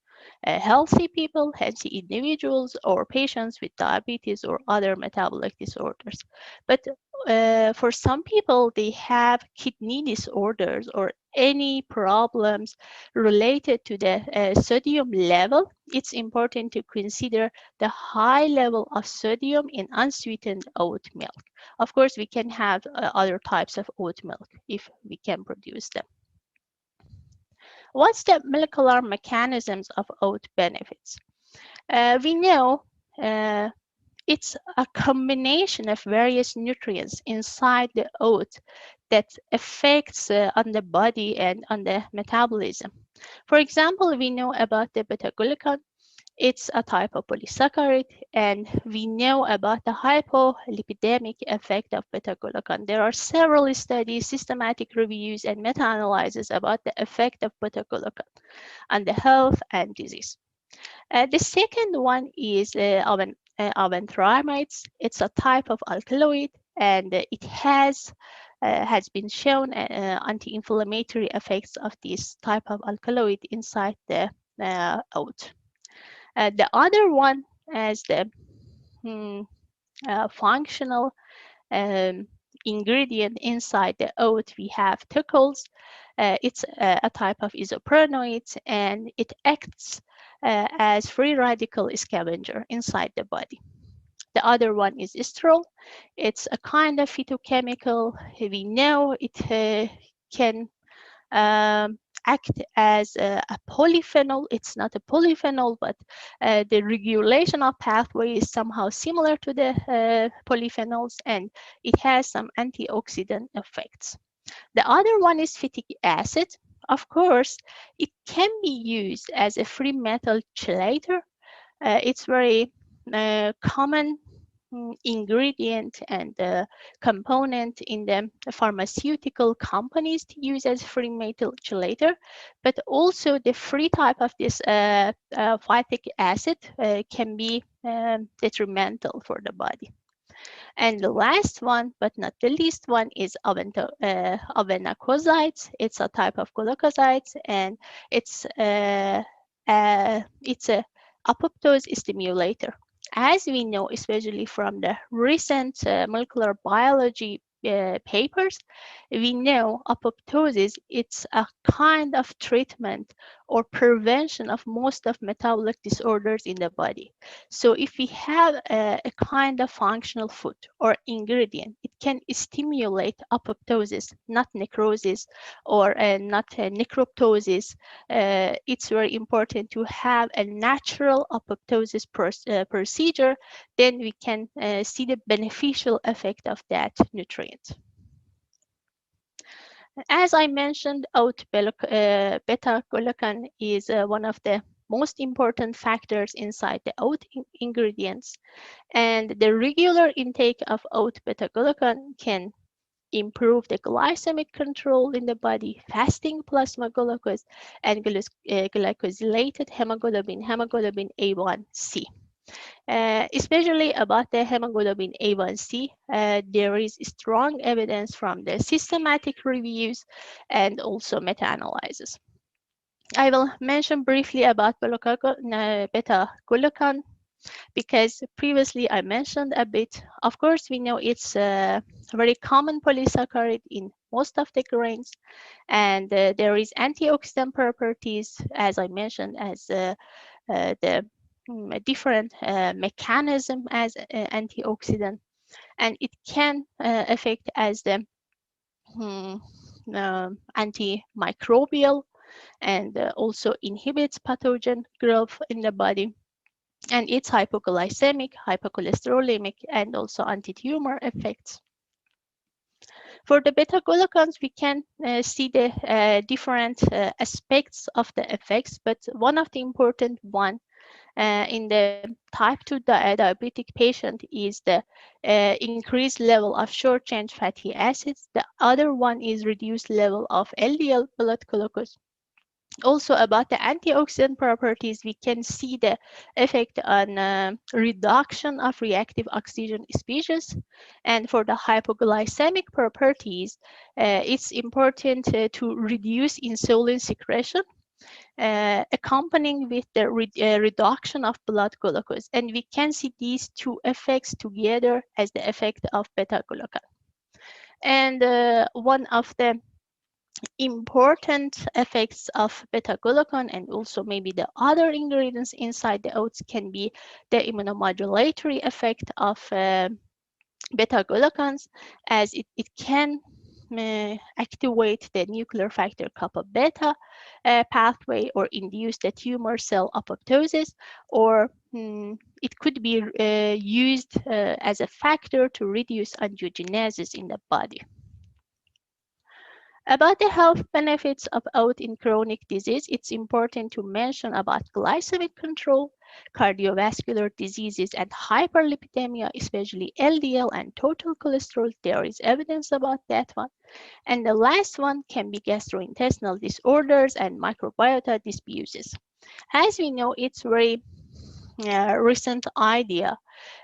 healthy people, healthy individuals, or patients with diabetes or other metabolic disorders. But for some people, they have kidney disorders or any problems related to the sodium level. It's important to consider the high level of sodium in unsweetened oat milk. Of course, we can have other types of oat milk if we can produce them. What's the molecular mechanisms of oat benefits? We know it's a combination of various nutrients inside the oat that affects on the body and on the metabolism. For example, we know about the beta-glucan. It's a type of polysaccharide, and we know about the hypolipidemic effect of beta-glucan. There are several studies, systematic reviews, and meta-analyses about the effect of beta-glucan on the health and disease. The second one is avanthramides. It's a type of alkaloid, and it has been shown anti-inflammatory effects of this type of alkaloid inside the oat. The other one as the functional ingredient inside the oat, we have tocols. It's a type of isoprenoids, and it acts as free radical scavenger inside the body. The other one is estrol. It's a kind of phytochemical. We know it can act as a polyphenol. It's not a polyphenol, but the regulation of pathway is somehow similar to the polyphenols, and it has some antioxidant effects. The other one is phytic acid. Of course, it can be used as a free metal chelator. It's very common ingredient and component in the pharmaceutical companies to use as free metal chelator, but also the free type of this phytic acid can be detrimental for the body. And the last one, but not the least one, is avenacosides. It's a type of glucosides, and it's a apoptose stimulator. As we know, especially from the recent molecular biology papers, we know apoptosis, it's a kind of treatment or prevention of most of metabolic disorders in the body. So if we have a kind of functional food or ingredient, it can stimulate apoptosis, not necrosis or not necroptosis. It's very important to have a natural apoptosis procedure. Then we can see the beneficial effect of that nutrient. As I mentioned, oat beta-glucan is one of the most important factors inside the oat ingredients, and the regular intake of oat beta-glucan can improve the glycemic control in the body, fasting plasma glucose, and glycosylated hemoglobin A1C. Especially about the hemoglobin A1C, there is strong evidence from the systematic reviews and also meta-analyses. I will mention briefly about beta-glucan because previously I mentioned a bit. Of course, we know it's a very common polysaccharide in most of the grains, and there is antioxidant properties, as I mentioned, as the different mechanism as antioxidant, and it can affect as the antimicrobial and also inhibits pathogen growth in the body. and its hypoglycemic, hypercholesterolemic, and also anti-tumor effects. For the beta-glucans, we can see the different aspects of the effects, but one of the important one in the type 2 diabetic patient is the increased level of short-chain fatty acids. The other one is reduced level of LDL blood glucose. Also about the antioxidant properties, we can see the effect on reduction of reactive oxygen species. And for the hypoglycemic properties, it's important to reduce insulin secretion, accompanying with the reduction of blood glucose. And we can see these two effects together as the effect of beta-glucan. And one of the important effects of beta-glucan and also maybe the other ingredients inside the oats can be the immunomodulatory effect of beta-glucans, as it can activate the nuclear factor kappa beta pathway or induce the tumor cell apoptosis, or it could be used as a factor to reduce angiogenesis in the body. About the health benefits of oat in chronic disease, it's important to mention about glycemic control, cardiovascular diseases, and hyperlipidemia, especially LDL and total cholesterol. There is evidence about that one. And the last one can be gastrointestinal disorders and microbiota dysbiosis. As we know, it's very recent idea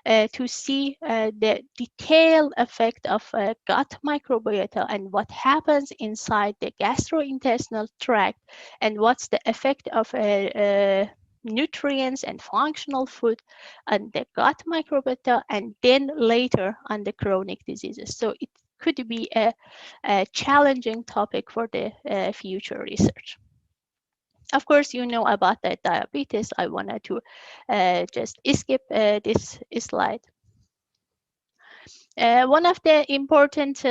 to see the detailed effect of gut microbiota and what happens inside the gastrointestinal tract, and what's the effect of nutrients and functional food on the gut microbiota, and then later on the chronic diseases. So it could be a challenging topic for the future research. Of course, you know about the diabetes. I wanted to just skip this slide. One of the important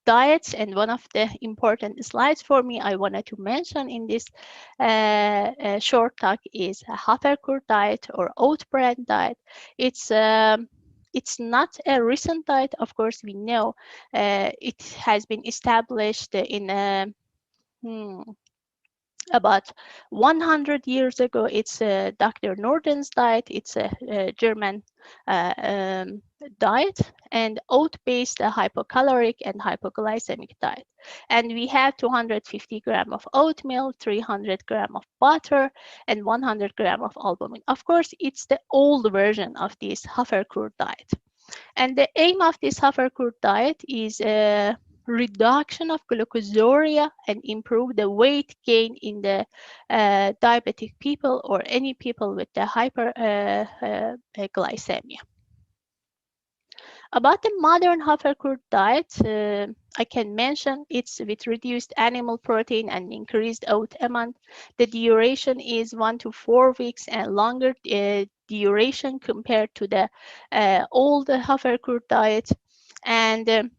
diets and one of the important slides for me I wanted to mention in this short talk is a Haferkur diet or oat bran diet. It's not a recent diet. Of course, we know it has been established in about 100 years ago. It's Dr. Norden's diet. It's a German diet, and oat-based hypocaloric and hypoglycemic diet. And we have 250 grams of oatmeal, 300 grams of butter, and 100 grams of albumin. Of course, it's the old version of this Haferkur diet. And the aim of this Haferkur diet is reduction of glucosuria and improve the weight gain in the diabetic people or any people with the hyperglycemia. About the modern Haferkur diet, I can mention it's with reduced animal protein and increased oat amount. The duration is 1 to 4 weeks and longer duration compared to the old Haferkur diet. And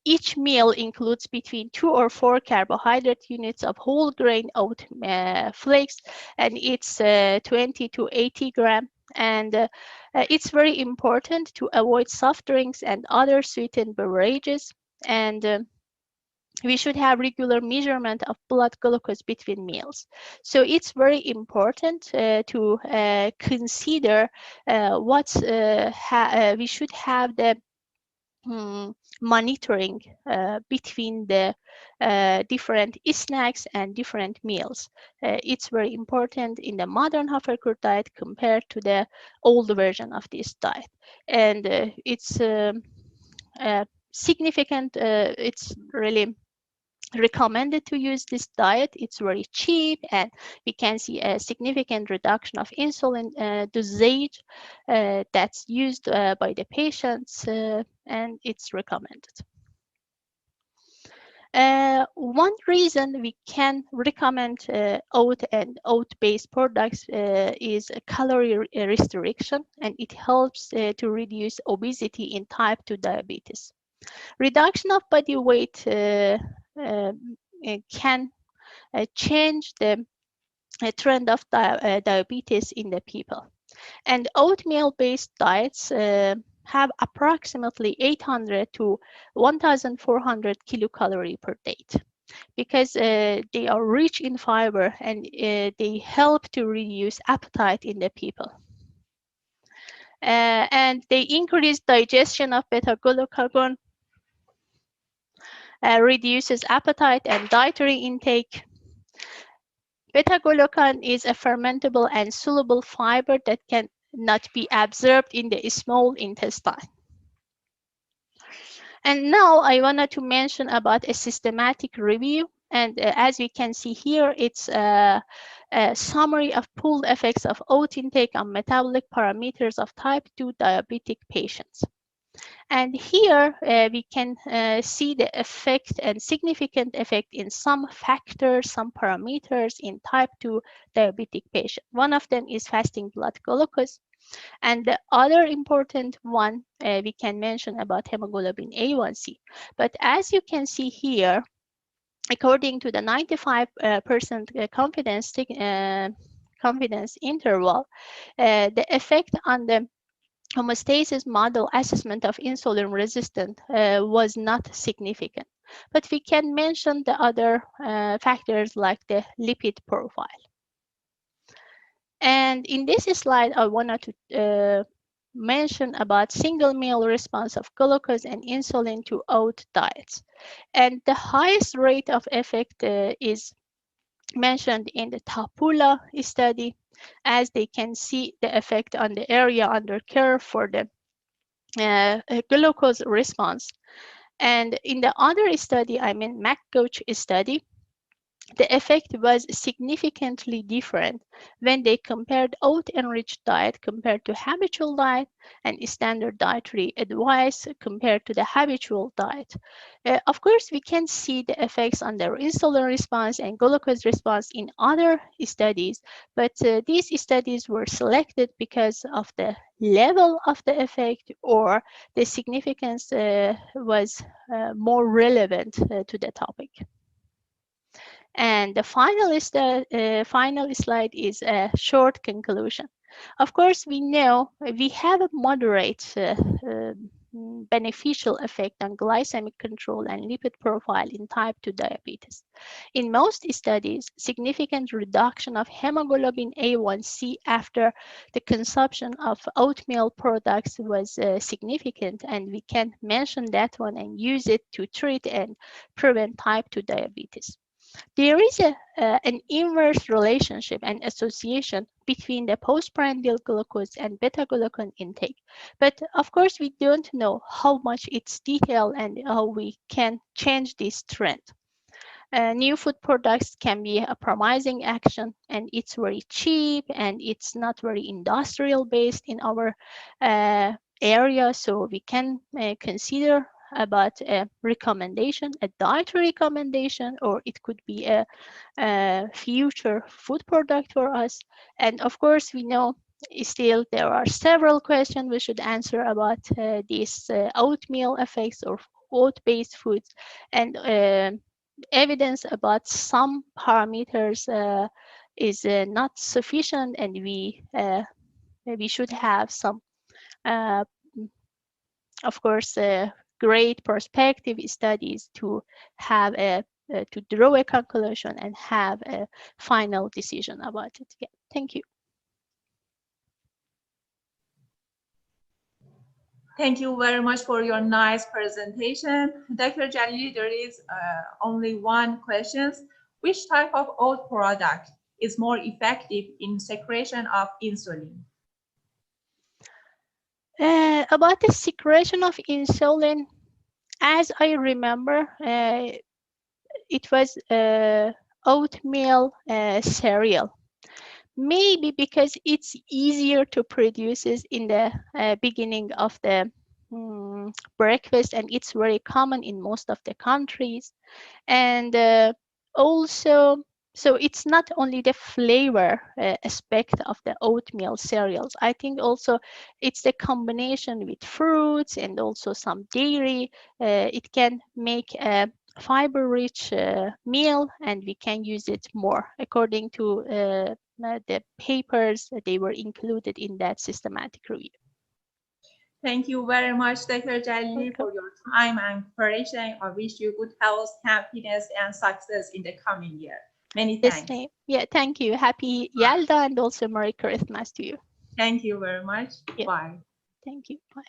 each meal includes between 2 or 4 carbohydrate units of whole grain oat flakes, and it's 20 to 80 grams. And it's very important to avoid soft drinks and other sweetened beverages. And we should have regular measurement of blood glucose between meals. So it's very important to consider we should have the monitoring between the different snacks and different meals. It's very important in the modern Haferkur diet compared to the old version of this diet. And it's significant, it's really recommended to use this diet. It's very cheap, and we can see a significant reduction of insulin dosage that's used by the patients, and it's recommended. One reason we can recommend oat and oat-based products is a calorie restriction, and it helps to reduce obesity in type 2 diabetes. Reduction of body weight can change the trend of diabetes in the people. And oatmeal-based diets have approximately 800 to 1,400 kilocalorie per day because they are rich in fiber and they help to reduce appetite in the people. And they increase digestion of beta-glucagon, reduces appetite and dietary intake. Beta-glucan is a fermentable and soluble fiber that can not be absorbed in the small intestine. And now I wanted to mention about a systematic review. And as we can see here, it's a summary of pooled effects of oat intake on metabolic parameters of type 2 diabetic patients. And here we can see the effect and significant effect in some factors, some parameters in type 2 diabetic patient. One of them is fasting blood glucose. And the other important one we can mention about hemoglobin A1C. But as you can see here, according to the 95% confidence interval, the effect on the homeostasis model assessment of insulin resistant was not significant. But we can mention the other factors like the lipid profile. And in this slide, I wanted to mention about single meal response of glucose and insulin to oat diets. And the highest rate of effect is mentioned in the Tapula study, as they can see the effect on the area under curve for the glucose response. And in the other study, I mean McGoach study, the effect was significantly different when they compared oat-enriched diet compared to habitual diet and standard dietary advice compared to the habitual diet. Of course, we can see the effects on their insulin response and glucose response in other studies, but these studies were selected because of the level of the effect or the significance was more relevant to the topic. And the final slide is a short conclusion. Of course, we know we have a moderate beneficial effect on glycemic control and lipid profile in type 2 diabetes. In most studies, significant reduction of hemoglobin A1C after the consumption of oatmeal products was significant, and we can mention that one and use it to treat and prevent type 2 diabetes. There is an inverse relationship and association between the postprandial glucose and beta-glucan intake. But of course, we don't know how much it's detailed and how we can change this trend. New food products can be a promising action, and it's very cheap and it's not very industrial based in our area, so we can consider about a recommendation, a dietary recommendation, or it could be a future food product for us. And of course, we know still there are several questions we should answer about these oatmeal effects or oat-based foods, and evidence about some parameters is not sufficient, and we should have some, of course, great perspective studies to have to draw a conclusion and have a final decision about it. Yeah, thank you. Thank you very much for your nice presentation. Dr. Jalili, there is only one question. Which type of oat product is more effective in secretion of insulin? About the secretion of insulin, as I remember, it was oatmeal cereal. Maybe because it's easier to produce it in the beginning of the breakfast, and it's very common in most of the countries. And also, so it's not only the flavor aspect of the oatmeal cereals. I think also it's the combination with fruits and also some dairy. It can make a fiber-rich meal, and we can use it more according to the papers that they were included in that systematic review. Thank you very much, Dr. Jalili, for your time and preparation. I wish you good health, happiness, and success in the coming year. Many thanks. Yeah, thank you. Happy Yalda and also Merry Christmas to you. Thank you very much. Yeah. Bye. Thank you. Bye.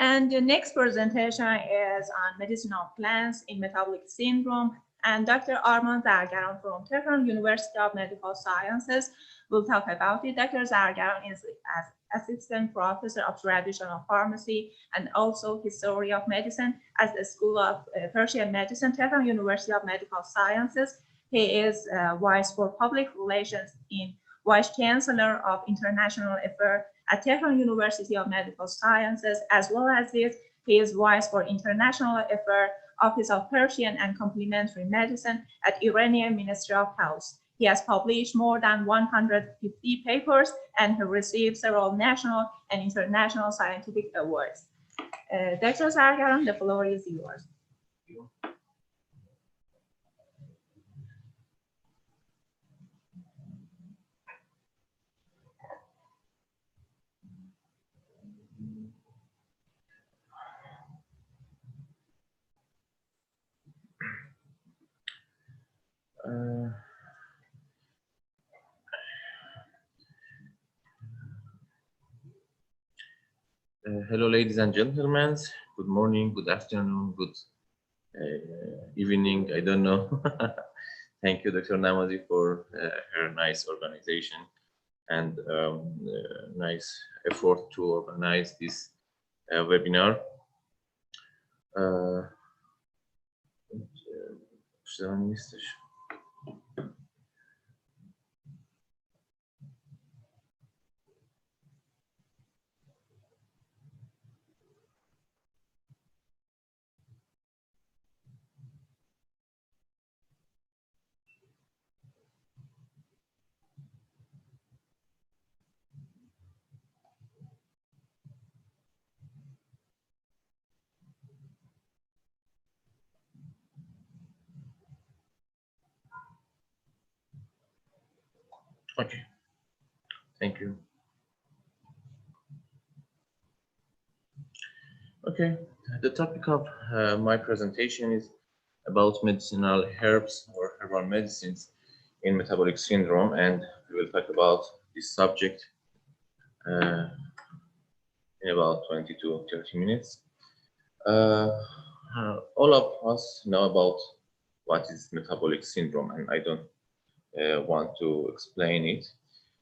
And the next presentation is on medicinal plants in metabolic syndrome. And Dr. Arman Zargaran from Tehran University of Medical Sciences will talk about it. Dr. Zargaran is assistant professor of traditional pharmacy and also history of medicine at the School of Persian Medicine, Tehran University of Medical Sciences. He is vice for public relations in vice chancellor of international affairs at Tehran University of Medical Sciences. As well as this, he is vice for international affairs, Office of Persian and Complementary Medicine at Iranian Ministry of Health. He has published more than 150 papers and he received several national and international scientific awards. Dr. Zargaran, the floor is yours. Hello, ladies and gentlemen. Good morning, good afternoon, good evening. I don't know. Thank you, Dr. Namazi, for her nice organization and nice effort to organize this webinar. Okay, thank you. Okay, the topic of my presentation is about medicinal herbs or herbal medicines in metabolic syndrome, and we will talk about this subject in about 20 to 30 minutes. All of us know about what is metabolic syndrome, and I don't want to explain it,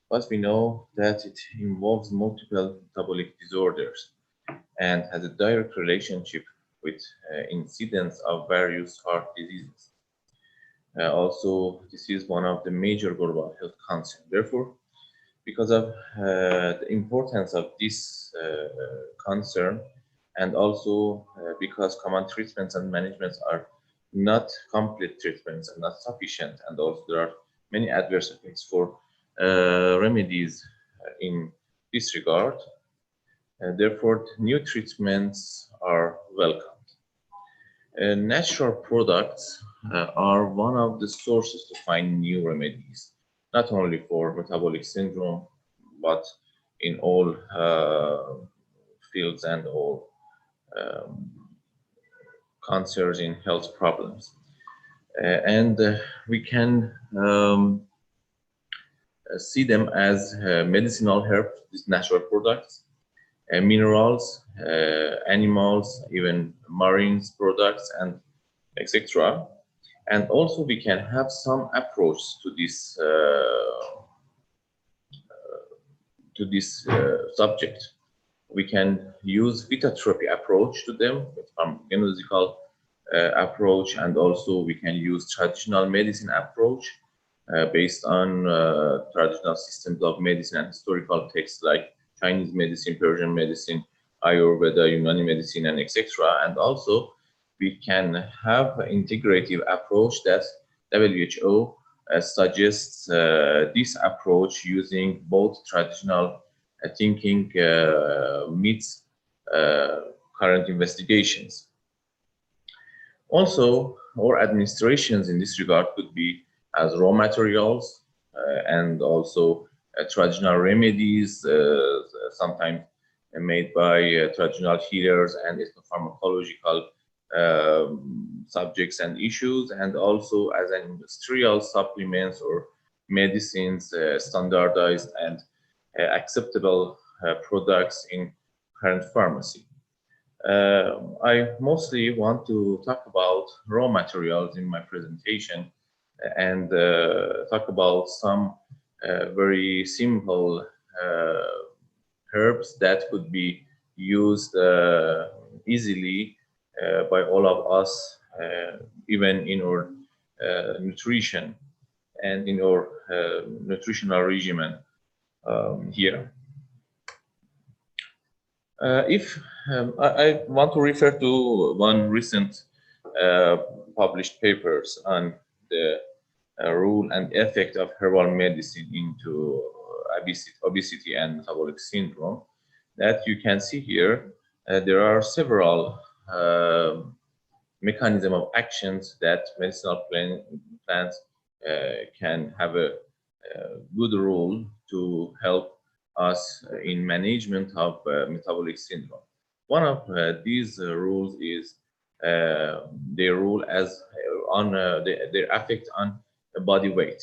but we know that it involves multiple metabolic disorders and has a direct relationship with incidence of various heart diseases. Also, this is one of the major global health concerns. Therefore, because of the importance of this concern, and also because common treatments and managements are not complete treatments and not sufficient, and also there are many adverse effects for remedies in this regard. Therefore, new treatments are welcomed. Natural products are one of the sources to find new remedies, not only for metabolic syndrome, but in all fields and all concerns in health problems. And we can see them as medicinal herbs, these natural products, minerals, animals, even marine products, and etc. And also we can have some approach to this subject. We can use phytotherapy approach to them, with pharmacological approach, and also we can use traditional medicine approach based on traditional systems of medicine and historical texts like Chinese medicine, Persian medicine, Ayurveda, Unani medicine, and etc. And also we can have an integrative approach that WHO suggests this approach using both traditional thinking meets current investigations. Also, our administrations in this regard could be as raw materials and also traditional remedies, sometimes made by traditional healers and ethnopharmacological subjects and issues, and also as an industrial supplements or medicines, standardized and acceptable products in current pharmacy. I mostly want to talk about raw materials in my presentation and talk about some very simple herbs that could be used easily by all of us, even in our nutrition and in our nutritional regimen here. If I want to refer to one recent published papers on the role and effect of herbal medicine into obesity and metabolic syndrome, that you can see here, there are several mechanism of actions that medicinal plants can have a good role to help us in management of metabolic syndrome. One of these rules is their role as on their effect on body weight.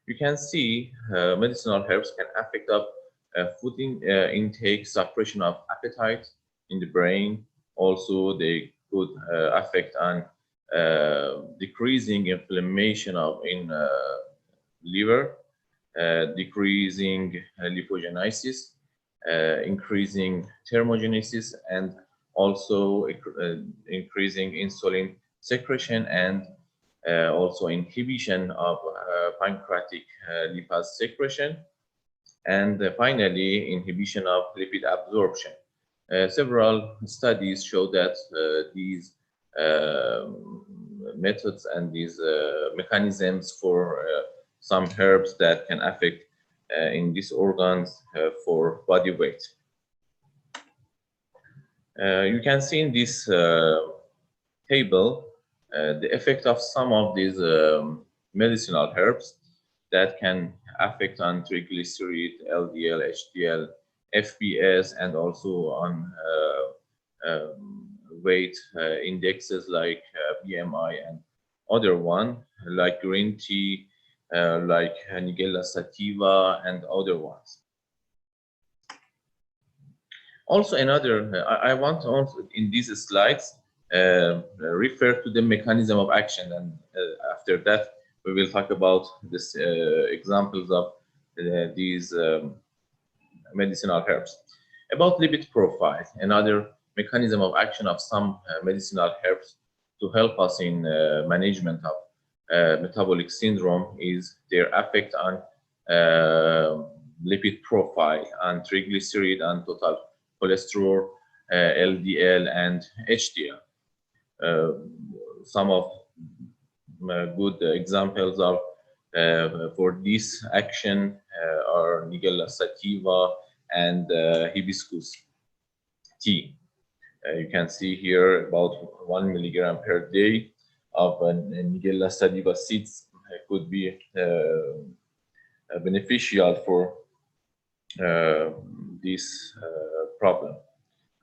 You can see medicinal herbs can affect up food intake, suppression of appetite in the brain. Also, they could affect on decreasing inflammation in liver, decreasing lipogenesis, increasing thermogenesis, and also increasing insulin secretion, and also inhibition of pancreatic lipase secretion, and finally inhibition of lipid absorption. Several studies show that these methods and these mechanisms for some herbs that can affect in these organs for body weight. You can see in this table the effect of some of these medicinal herbs that can affect on triglyceride, LDL, HDL, FPS, and also on weight indexes like BMI and other one like green tea, like Nigella sativa, and other ones. Also, another, I want to also in these slides refer to the mechanism of action, and after that we will talk about this examples of these medicinal herbs. About lipid profile, another mechanism of action of some medicinal herbs to help us in management of metabolic syndrome is their effect on lipid profile, on triglyceride and total cholesterol, LDL and HDL. Some of good examples of for this action are Nigella sativa and hibiscus tea. You can see here about 1 milligram per day of Nigella sativa seeds could be beneficial for this problem.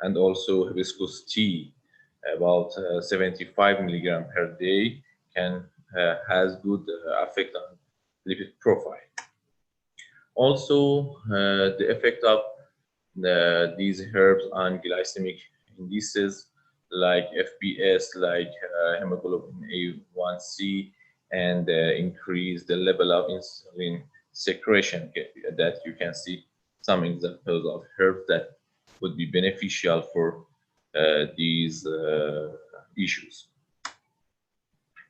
And also hibiscus tea, about 75 milligram per day, has good effect on lipid profile. Also, the effect of these herbs on glycemic indices like FPS, like hemoglobin A1C, and increase the level of insulin secretion. That you can see some examples of herbs that would be beneficial for these issues.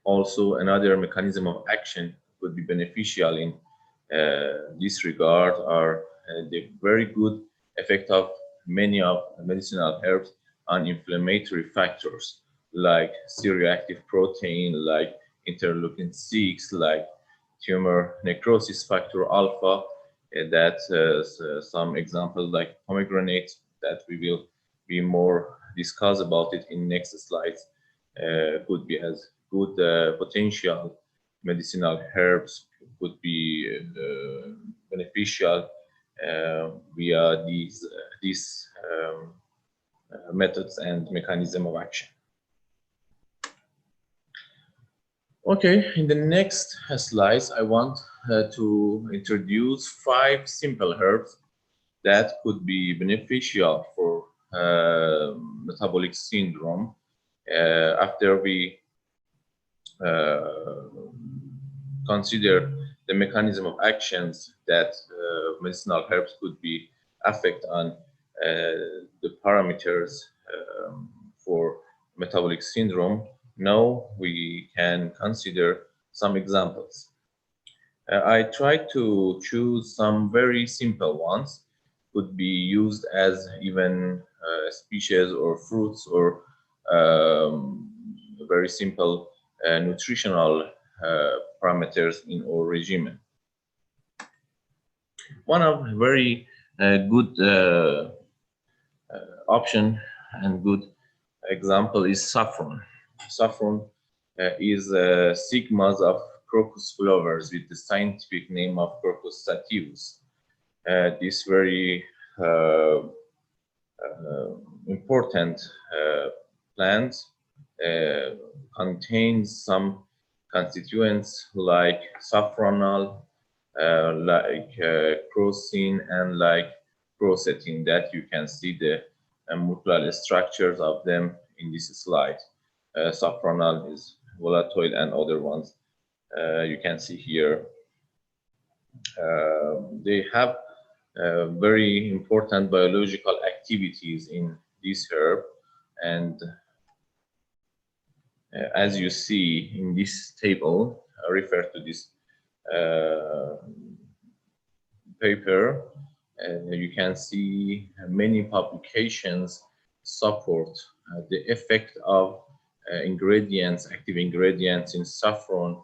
Also, another mechanism of action would be beneficial in this regard are the very good effect of many of medicinal herbs on inflammatory factors like C-reactive protein, like interleukin-6, like tumor necrosis factor alpha, that some examples like pomegranate that we will be more discuss about it in next slides, could be as good potential medicinal herbs, could be beneficial via these methods and mechanism of action. Okay, in the next slides, I want to introduce 5 simple herbs that could be beneficial for metabolic syndrome after we consider the mechanism of actions that medicinal herbs could be affect on the parameters for metabolic syndrome. Now we can consider some examples. I tried to choose some very simple ones, could be used as even species or fruits or very simple nutritional parameters in our regimen. One of very good option and good example is saffron. Saffron is stigmas of crocus flowers with the scientific name of Crocus sativus. This very important plant contains some constituents like saffronal, like crocin, and like quercetin that you can see the molecular structures of them in this slide. Saffronal is volatile and other ones you can see here. They have very important biological activities in this herb, and as you see in this table, I refer to this paper, you can see many publications support the effect of ingredients, active ingredients in saffron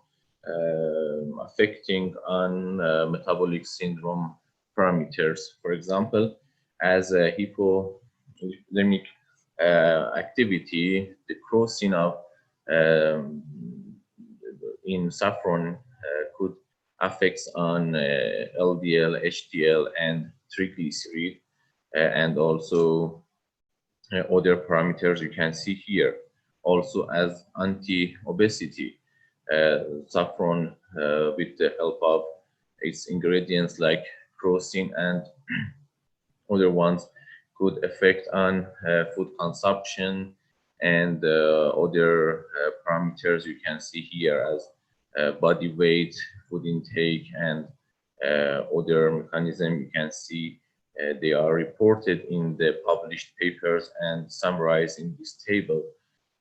affecting on metabolic syndrome parameters. For example, as a hypoglycemic activity, the crocin of in saffron could affect on LDL, HDL, and triglyceride, and also other parameters you can see here. Also as anti-obesity, saffron with the help of its ingredients like crocin and other ones could affect on food consumption and other parameters you can see here as body weight, food intake, and other mechanism you can see. They are reported in the published papers and summarized in this table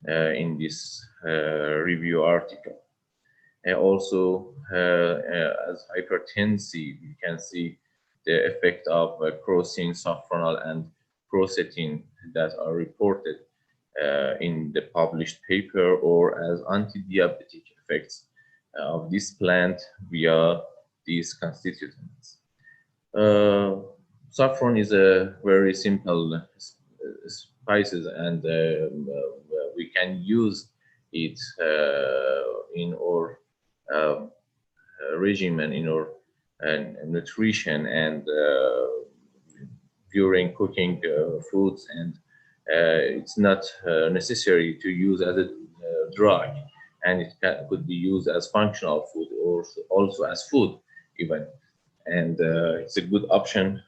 in this review article. Also, as hypertensive, you can see the effect of crocin, saffronal, and quercetin that are reported in the published paper, or as anti-diabetic effects of this plant via these constituents. Saffron is a very simple spices, and we can use it in our regimen, in our nutrition, and during cooking foods, and it's not necessary to use as a drug, and it could be used as functional food or also as food even, and it's a good option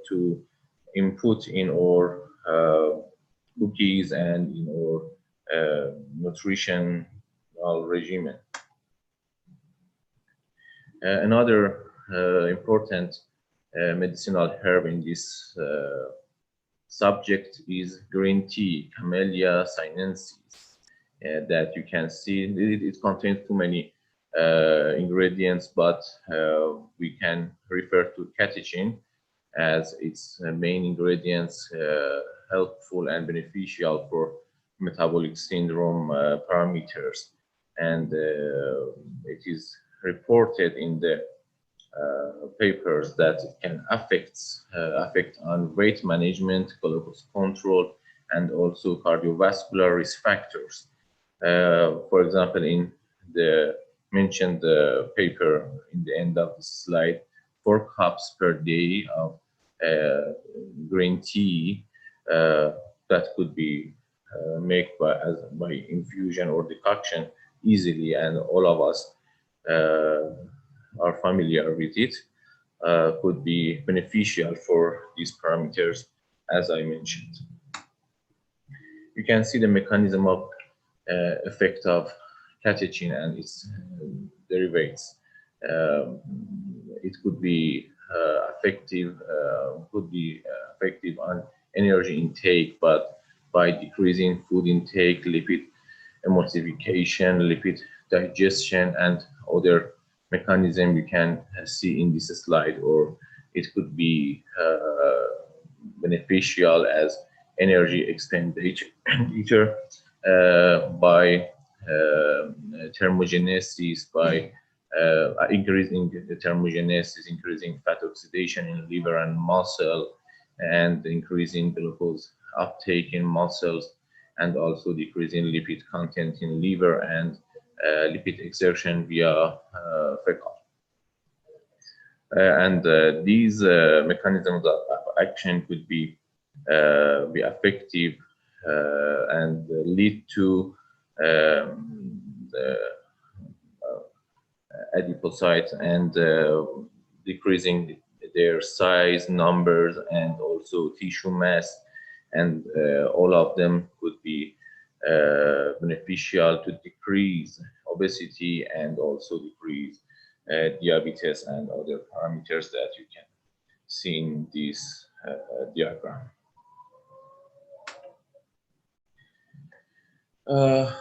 to input in our cookies and in our nutritional regimen. Another important medicinal herb in this subject is green tea, Camellia sinensis, that you can see. It contains too many ingredients, but we can refer to catechin as its main ingredients, helpful and beneficial for metabolic syndrome parameters, and it is reported in the papers that it can affect on weight management, glucose control, and also cardiovascular risk factors. For example, in the mentioned paper in the end of the slide, 4 cups per day of green tea that could be made by infusion or decoction easily, and all of us are familiar with it, could be beneficial for these parameters, as I mentioned. You can see the mechanism of effect of catechin and its derivatives. It could be effective on energy intake, but by decreasing food intake, lipid emulsification, lipid digestion, and other mechanism you can see in this slide, or it could be beneficial as energy expenditure by thermogenesis, by increasing the thermogenesis, increasing fat oxidation in liver and muscle, and increasing glucose uptake in muscles, and also decreasing lipid content in liver and lipid exertion via fecal. These mechanisms of action could be effective and lead to adipocytes and decreasing their size, numbers, and also tissue mass, and all of them could be beneficial to decrease obesity and also decrease diabetes and other parameters that you can see in this diagram.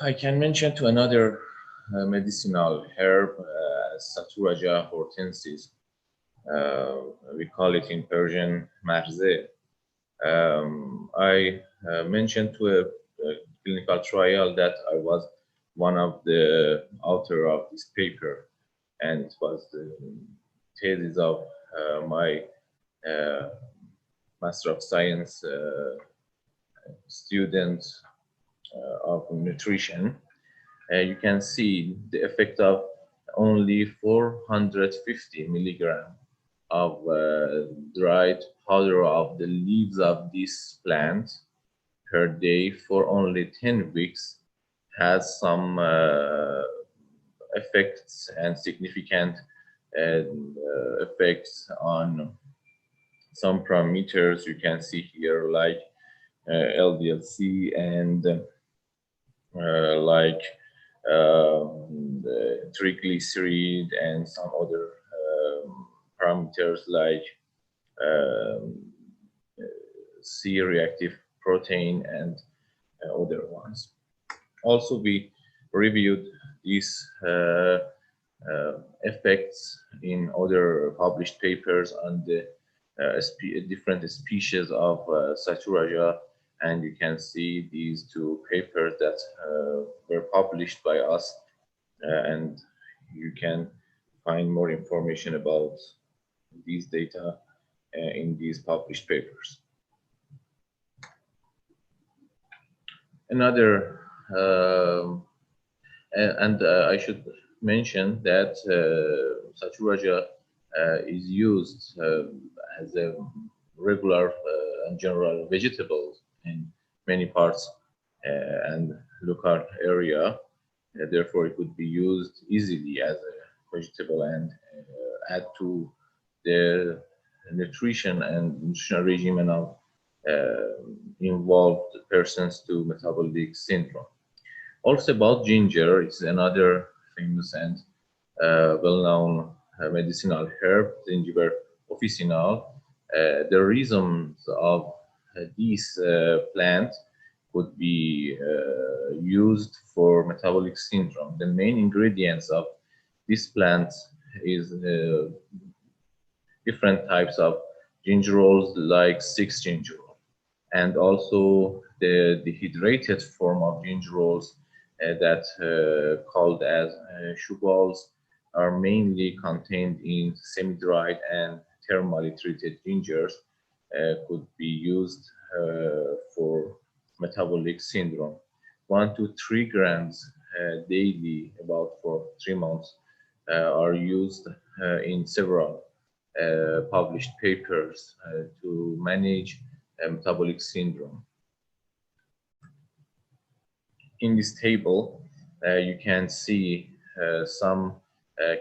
I can mention to another medicinal herb, Saturajah hortensis. We call it in Persian marze. I mentioned to a clinical trial that I was one of the author of this paper, and it was the thesis of my Master of Science student of nutrition. You can see the effect of only 450 milligram of dried powder of the leaves of this plant per day for only 10 weeks has some effects and significant effects on some parameters you can see here, like LDL-C and like the triglyceride and some other parameters like C-reactive protein and other ones. Also, we reviewed these effects in other published papers on the different species of Saturajah, and you can see these 2 papers that were published by us, and you can find more information about these data in these published papers. Another, I should mention that Saturajah is used as a regular and general vegetable in many parts and local area. Therefore, it could be used easily as a vegetable and add to the nutrition and nutritional regimen of involved persons to metabolic syndrome. Also about ginger, it's another famous and well-known medicinal herb, Gingiber officinal. The reasons of this plant could be used for metabolic syndrome. The main ingredients of this plant is different types of gingerols, like 6 gingerol, and also the dehydrated form of gingerols that called as shugals are mainly contained in semi-dried and thermally treated gingers, could be used for metabolic syndrome. 1 to 3 grams daily, about for 3 months, are used in several published papers to manage metabolic syndrome. In this table, you can see some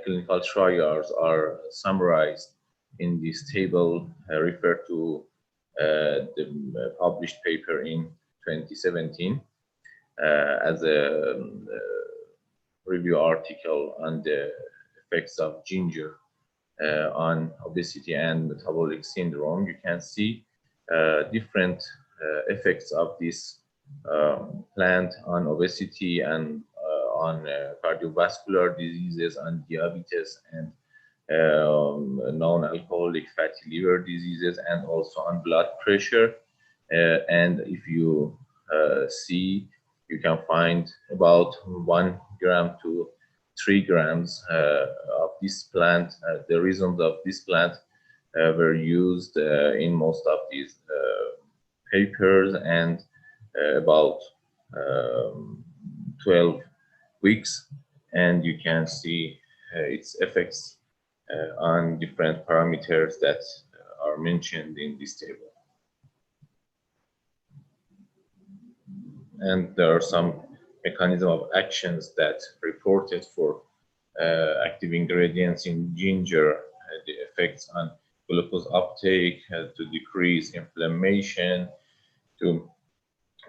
clinical trials are summarized in this table, referred to the published paper in 2017 as a review article on the effects of ginger on obesity and metabolic syndrome. You can see different effects of this plant on obesity and on cardiovascular diseases, on diabetes and non-alcoholic fatty liver diseases, and also on blood pressure. And if you see, you can find about 1 gram to 3 grams of this plant. The rhizomes of this plant were used in most of these papers, and about 12 weeks, and you can see its effects on different parameters that are mentioned in this table. And there are some mechanism of actions that reported for active ingredients in ginger, the effects on glucose uptake, to decrease inflammation, to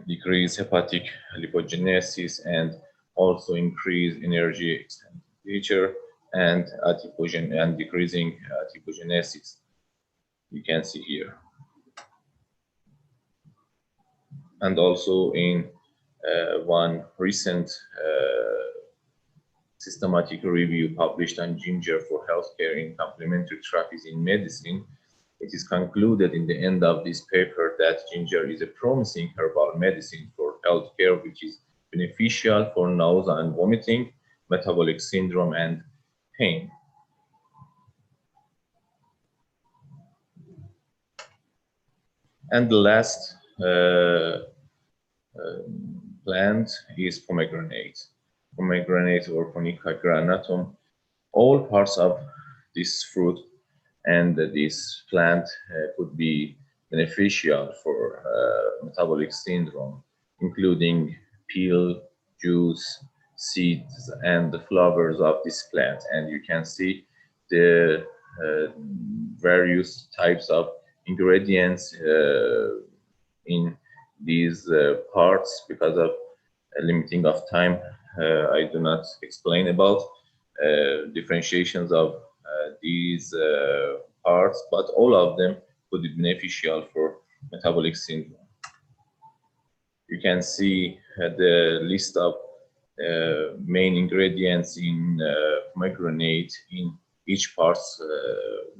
decrease hepatic lipogenesis, and also increase energy expenditure and decreasing adipogenesis. You can see here. And also in one recent systematic review published on ginger for healthcare in complementary therapies in medicine, it is concluded in the end of this paper that ginger is a promising herbal medicine for healthcare, which is beneficial for nausea and vomiting, metabolic syndrome, and pain. And the last plant is pomegranate. Pomegranate or Ponica granatum. All parts of this fruit and this plant could be beneficial for metabolic syndrome, including peel, juice, seeds, and the flowers of this plant. And you can see the various types of ingredients in these parts. Because of a limiting of time, I do not explain about differentiations of these parts, but all of them could be beneficial for metabolic syndrome. You can see the list of main ingredients in pomegranate in each part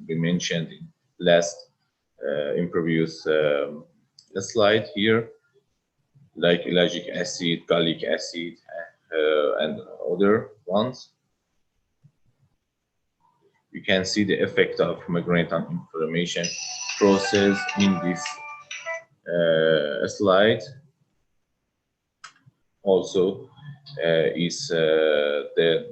we mentioned in previous slide here, like ellagic acid, gallic acid, and other ones. You can see the effect of pomegranate on inflammation process in this slide. Also is the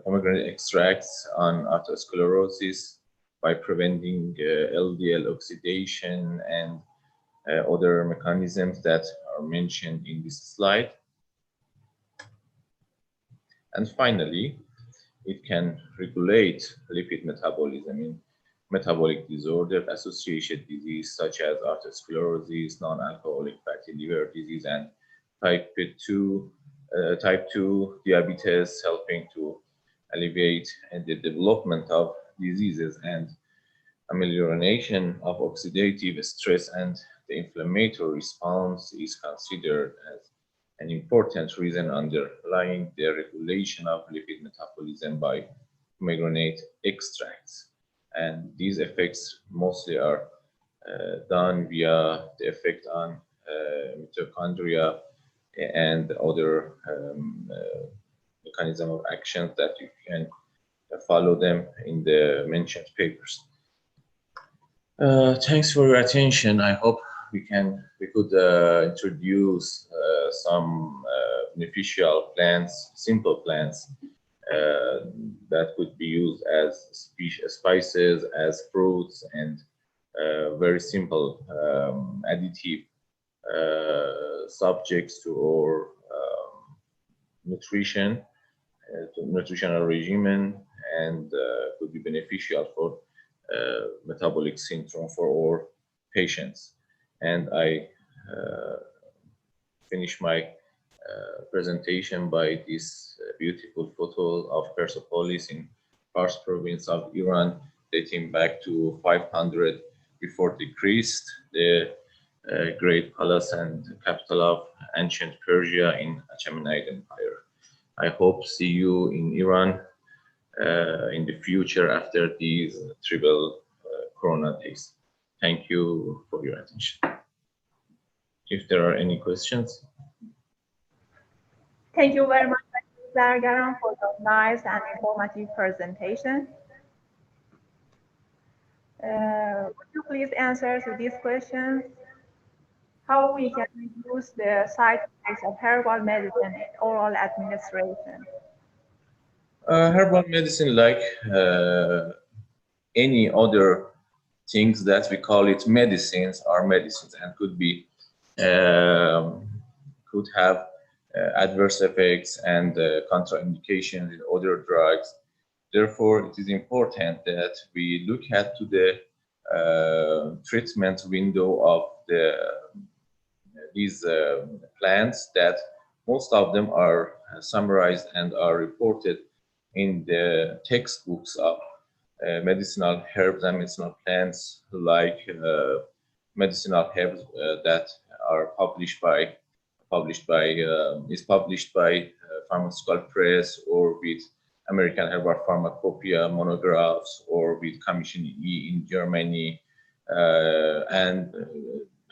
pomegranate extracts on atherosclerosis by preventing LDL oxidation and other mechanisms that are mentioned in this slide. And finally, it can regulate lipid metabolism in metabolic disorder associated disease such as atherosclerosis, non-alcoholic fatty liver disease, and type 2 diabetes, helping to alleviate the development of diseases and amelioration of oxidative stress, and the inflammatory response is considered as an important reason underlying the regulation of lipid metabolism by pomegranate extracts. And these effects mostly are done via the effect on mitochondria and other mechanism of action that you can follow them in the mentioned papers. Thanks for your attention. I hope we could introduce some beneficial plants, simple plants that could be used as spices, as fruits, and very simple additive subjects to our nutrition, to nutritional regimen, and could be beneficial for metabolic syndrome for our patients. And I finish my presentation by this beautiful photo of Persepolis in Fars province of Iran, dating back to 500 before the Christ, the great palace and capital of ancient Persia in Achaemenid Empire. I hope see you in Iran in the future after these triple Corona days. Thank you for your attention. If there are any questions. Thank you very much, Dr. Zargaran, for the nice and informative presentation. Would you please answer to these questions? How we can reduce the side effects of herbal medicine in oral administration? Herbal medicine, like any other things that we call it medicines, are medicines and could be could have adverse effects and contraindications in other drugs. Therefore, it is important that we look at to the treatment window of these plants, that most of them are summarized and are reported in the textbooks of medicinal herbs and medicinal plants, like medicinal herbs that are published by pharmaceutical press, or with American Herbal Pharmacopoeia monographs, or with Commission E in Germany, and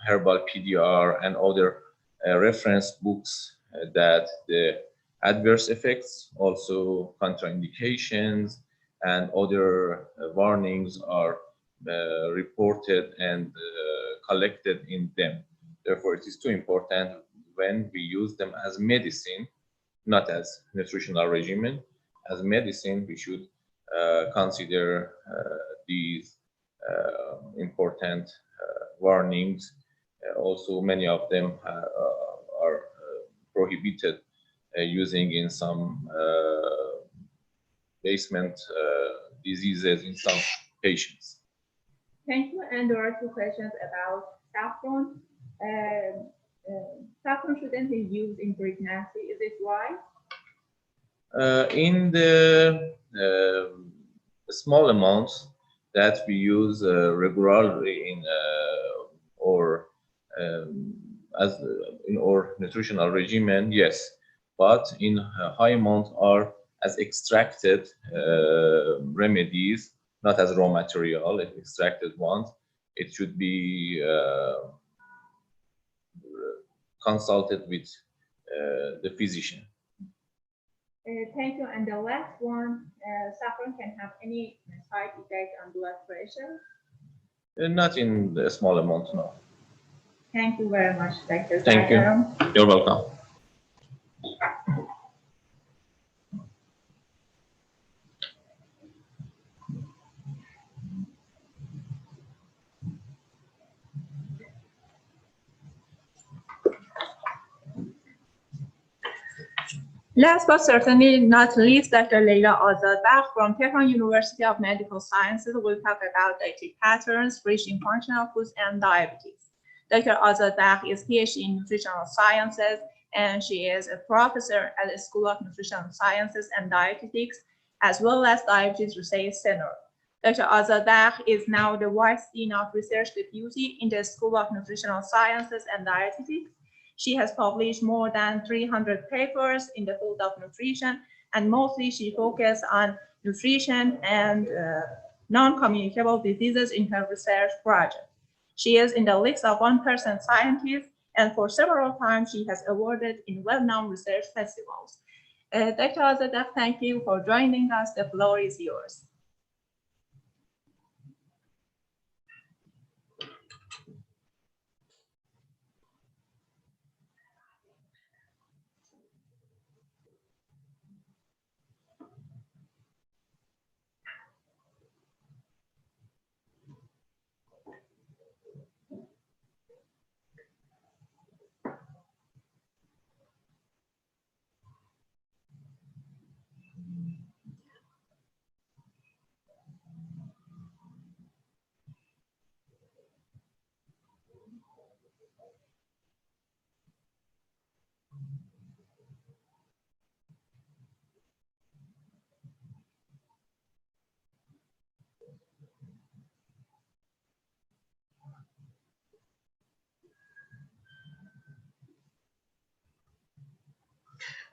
Herbal PDR and other reference books that the adverse effects, also contraindications and other warnings are reported and collected in them. Therefore, it is too important when we use them as medicine, not as nutritional regimen. As medicine, we should consider these important warnings. Also, many of them are prohibited using in some basement diseases in some patients. Thank you. And there are two questions about saffron. Saffron shouldn't be used in pregnancy. Is it why? In the small amounts that we use regularly in our nutritional regimen, yes, but in high amounts are as extracted remedies, not as raw material, extracted ones. It should be consulted with the physician. Thank you. And the last one, saffron can have any side effect on blood pressure? Not in the small amount, no. Thank you very much, Dr. Thank you. You're welcome. Last but certainly not least, Dr. Leila Azadbakh from Tehran University of Medical Sciences will talk about dietary patterns, reaching functional foods, and diabetes. Dr. Azadbakh is PhD in Nutritional Sciences, and she is a professor at the School of Nutritional Sciences and Dietetics, as well as Diabetes Research Center. Dr. Azadbakh is now the Vice Dean of Research Deputy in the School of Nutritional Sciences and Dietetics. She has published more than 300 papers in the field of nutrition, and mostly she focused on nutrition and non-communicable diseases in her research project. She is in the list of 1% scientists, and for several times she has awarded in well-known research festivals. Dr. Azadbakh, thank you for joining us. The floor is yours.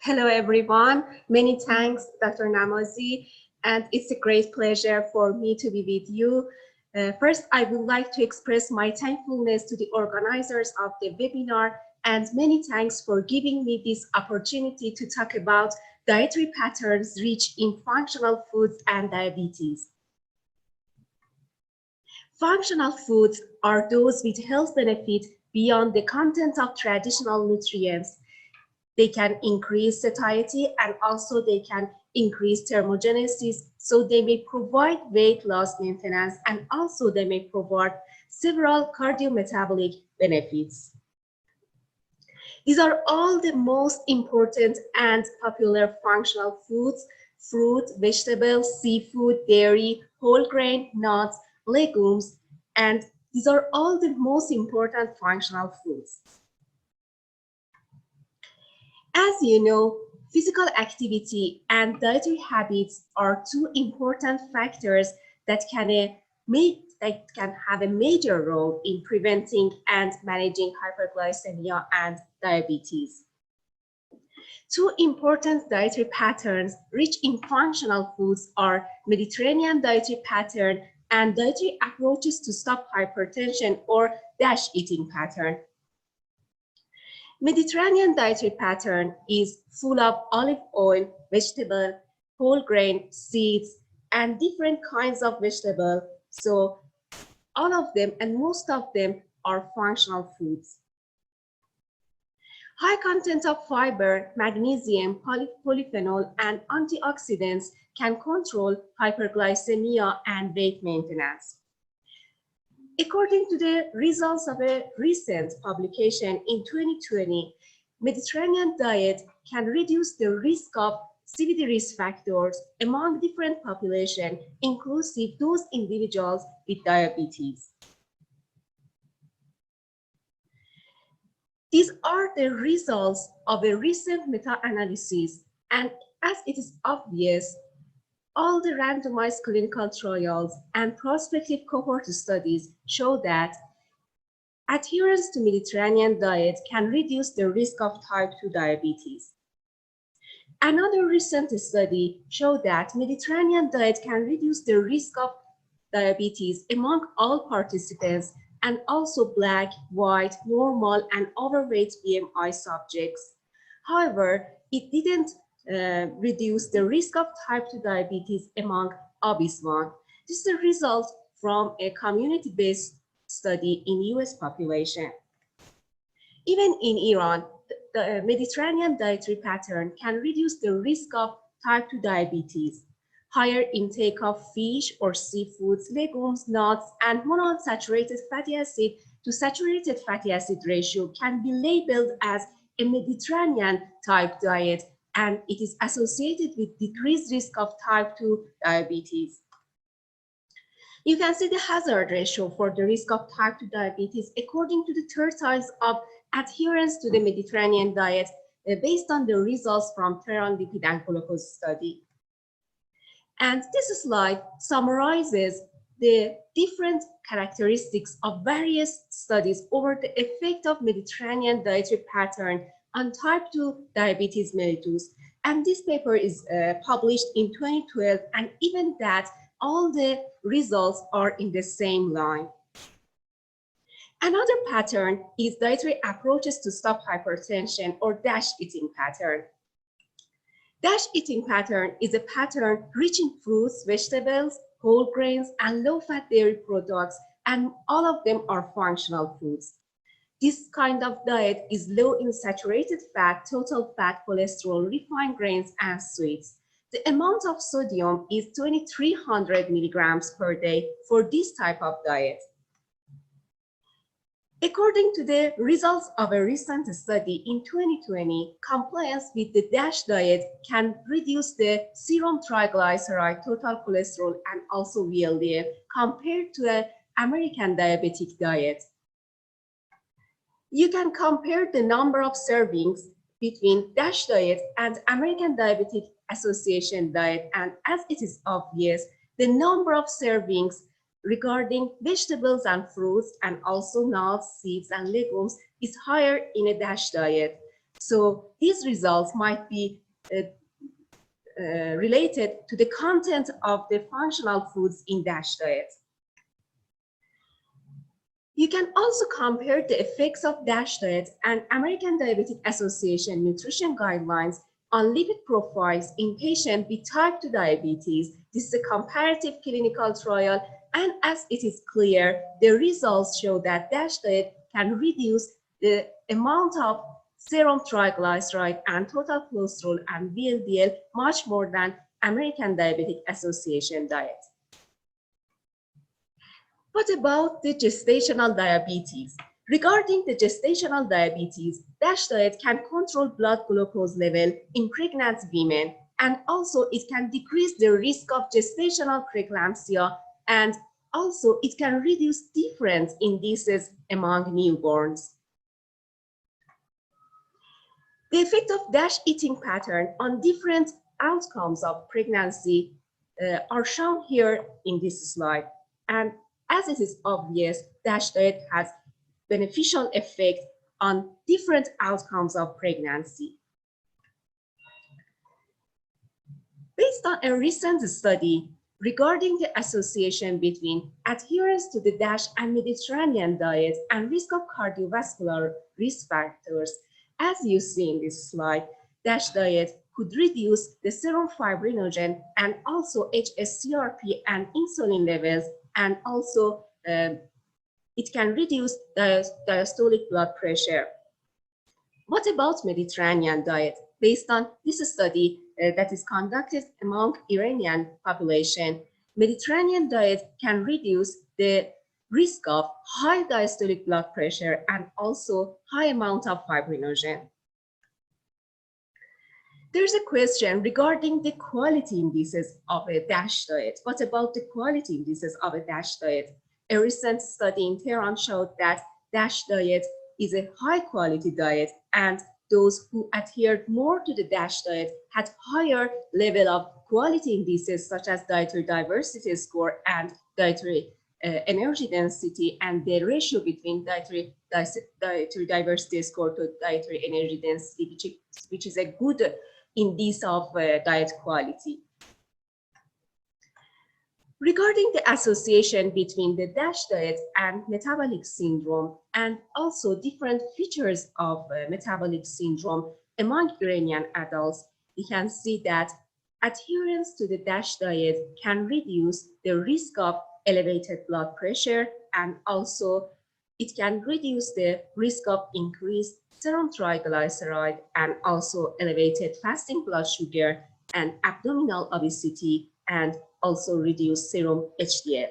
Hello, everyone. Many thanks, Dr. Namazi, and it's a great pleasure for me to be with you. First, I would like to express my thankfulness to the organizers of the webinar, and many thanks for giving me this opportunity to talk about dietary patterns rich in functional foods and diabetes. Functional foods are those with health benefit beyond the content of traditional nutrients. They can increase satiety and also they can increase thermogenesis, so they may provide weight loss maintenance and also they may provide several cardiometabolic benefits. These are all the most important and popular functional foods: fruit, vegetables, seafood, dairy, whole grain, nuts, legumes, and these are all the most important functional foods. As you know, physical activity and dietary habits are two important factors that can have a major role in preventing and managing hyperglycemia and diabetes. Two important dietary patterns rich in functional foods are Mediterranean dietary pattern and dietary approaches to stop hypertension or DASH eating pattern. Mediterranean dietary pattern is full of olive oil, vegetable, whole grain, seeds, and different kinds of vegetable. So all of them and most of them are functional foods. High content of fiber, magnesium, polyphenol, and antioxidants can control hyperglycemia and weight maintenance. According to the results of a recent publication in 2020, Mediterranean diet can reduce the risk of CVD risk factors among different populations, inclusive those individuals with diabetes. These are the results of a recent meta-analysis, and as it is obvious, all the randomized clinical trials and prospective cohort studies show that adherence to Mediterranean diet can reduce the risk of type 2 diabetes. Another recent study showed that Mediterranean diet can reduce the risk of diabetes among all participants and also Black, white, normal, and overweight BMI subjects. However, it didn't reduce the risk of type 2 diabetes among obese ones. This is a result from a community-based study in US population. Even in Iran, the Mediterranean dietary pattern can reduce the risk of type 2 diabetes. Higher intake of fish or seafoods, legumes, nuts, and monounsaturated fatty acid to saturated fatty acid ratio can be labeled as a Mediterranean type diet, and it is associated with decreased risk of type 2 diabetes. You can see the hazard ratio for the risk of type 2 diabetes according to the tertiles of adherence to the Mediterranean diet based on the results from Tehran lipid and glucose study. And this slide summarizes the different characteristics of various studies over the effect of Mediterranean dietary pattern on type 2 diabetes mellitus. And this paper is published in 2012, and even that, all the results are in the same line. Another pattern is dietary approaches to stop hypertension or DASH eating pattern. DASH eating pattern is a pattern rich in fruits, vegetables, whole grains, and low-fat dairy products, and all of them are functional foods. This kind of diet is low in saturated fat, total fat, cholesterol, refined grains, and sweets. The amount of sodium is 2,300 milligrams per day for this type of diet. According to the results of a recent study in 2020, compliance with the DASH diet can reduce the serum triglyceride, total cholesterol, and also VLDL compared to an American diabetic diet. You can compare the number of servings between DASH diet and American Diabetic Association diet, and as it is obvious, the number of servings regarding vegetables and fruits and also nuts, seeds, and legumes is higher in a DASH diet. So these results might be related to the content of the functional foods in DASH diet. You can also compare the effects of DASH diet and American Diabetic Association nutrition guidelines on lipid profiles in patients with type 2 diabetes. This is a comparative clinical trial, and as it is clear, the results show that DASH diet can reduce the amount of serum triglyceride and total cholesterol and VLDL much more than American Diabetic Association diet. What about the gestational diabetes? Regarding the gestational diabetes, DASH diet can control blood glucose level in pregnant women, and also it can decrease the risk of gestational preeclampsia, and also it can reduce difference in diseases among newborns. The effect of DASH eating pattern on different outcomes of pregnancy are shown here in this slide. And as it is obvious, DASH diet has beneficial effect on different outcomes of pregnancy. Based on a recent study regarding the association between adherence to the DASH and Mediterranean diet and risk of cardiovascular risk factors, as you see in this slide, DASH diet could reduce the serum fibrinogen and also hsCRP and insulin levels, and also it can reduce diastolic blood pressure. What about Mediterranean diet? Based on this study that is conducted among Iranian population, Mediterranean diet can reduce the risk of high diastolic blood pressure and also high amount of fibrinogen. There's a question regarding the quality indices of a DASH diet. What about the quality indices of a DASH diet? A recent study in Tehran showed that DASH diet is a high quality diet, and those who adhered more to the DASH diet had higher level of quality indices such as dietary diversity score and dietary energy density, and the ratio between dietary diversity score to dietary energy density, which is a good indice of diet quality. Regarding the association between the DASH diet and metabolic syndrome, and also different features of metabolic syndrome among Iranian adults, we can see that adherence to the DASH diet can reduce the risk of elevated blood pressure, and also it can reduce the risk of increased serum triglyceride and also elevated fasting blood sugar and abdominal obesity, and also reduce serum HDL.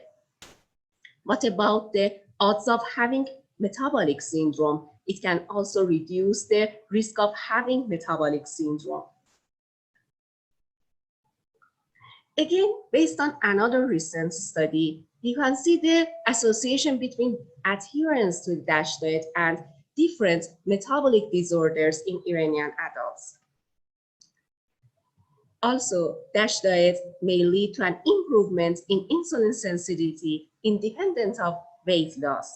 What about the odds of having metabolic syndrome? It can also reduce the risk of having metabolic syndrome. Again, based on another recent study, you can see the association between adherence to DASH diet and different metabolic disorders in Iranian adults. Also, DASH diet may lead to an improvement in insulin sensitivity independent of weight loss.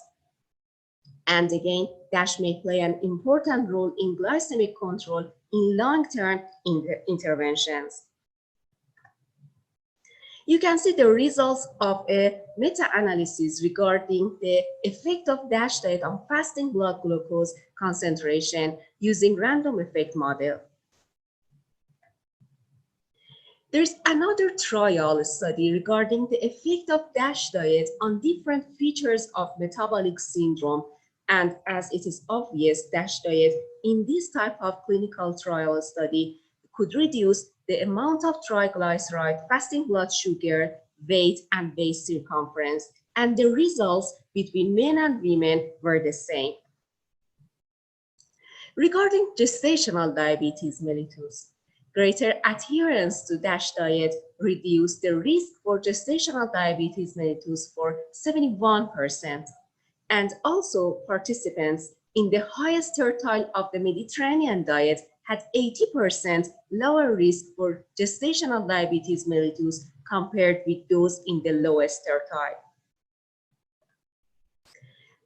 And again, DASH may play an important role in glycemic control in long-term interventions. You can see the results of a meta-analysis regarding the effect of DASH diet on fasting blood glucose concentration using random effect model. There's another trial study regarding the effect of DASH diet on different features of metabolic syndrome. And as it is obvious, DASH diet in this type of clinical trial study could reduce the amount of triglyceride, fasting blood sugar, weight, and waist circumference. And the results between men and women were the same. Regarding gestational diabetes mellitus, greater adherence to DASH diet reduced the risk for gestational diabetes mellitus for 71%. And also participants in the highest tertile of the Mediterranean diet had 80% lower risk for gestational diabetes mellitus compared with those in the lowest tertile.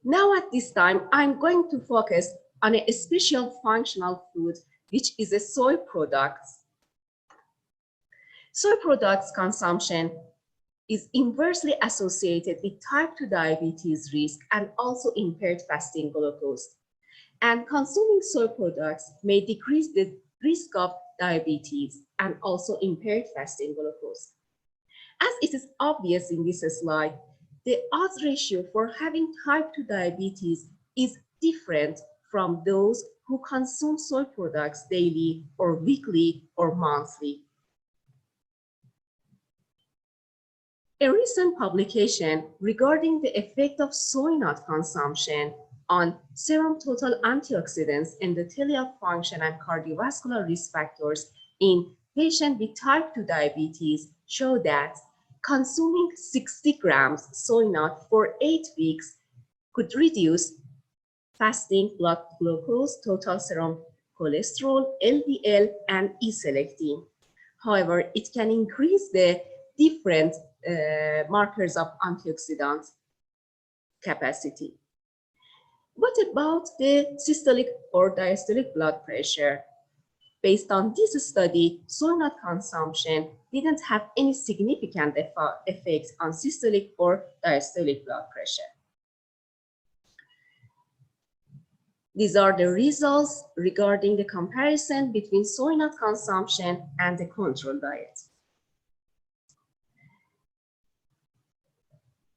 Now at this time, I'm going to focus on a special functional food, which is a soy products. Soy products consumption is inversely associated with type 2 diabetes risk and also impaired fasting glucose. And consuming soy products may decrease the risk of diabetes and also impaired fasting glucose. As it is obvious in this slide, the odds ratio for having type 2 diabetes is different from those who consume soy products daily or weekly or monthly. A recent publication regarding the effect of soy nut consumption on serum total antioxidants, endothelial function, and cardiovascular risk factors in patients with type 2 diabetes show that consuming 60 grams soy nut for 8 weeks could reduce fasting blood glucose, total serum cholesterol, LDL, and E-selectin. However, it can increase the different markers of antioxidant capacity. What about the systolic or diastolic blood pressure? Based on this study, soy nut consumption didn't have any significant effect on systolic or diastolic blood pressure. These are the results regarding the comparison between soy nut consumption and the control diet.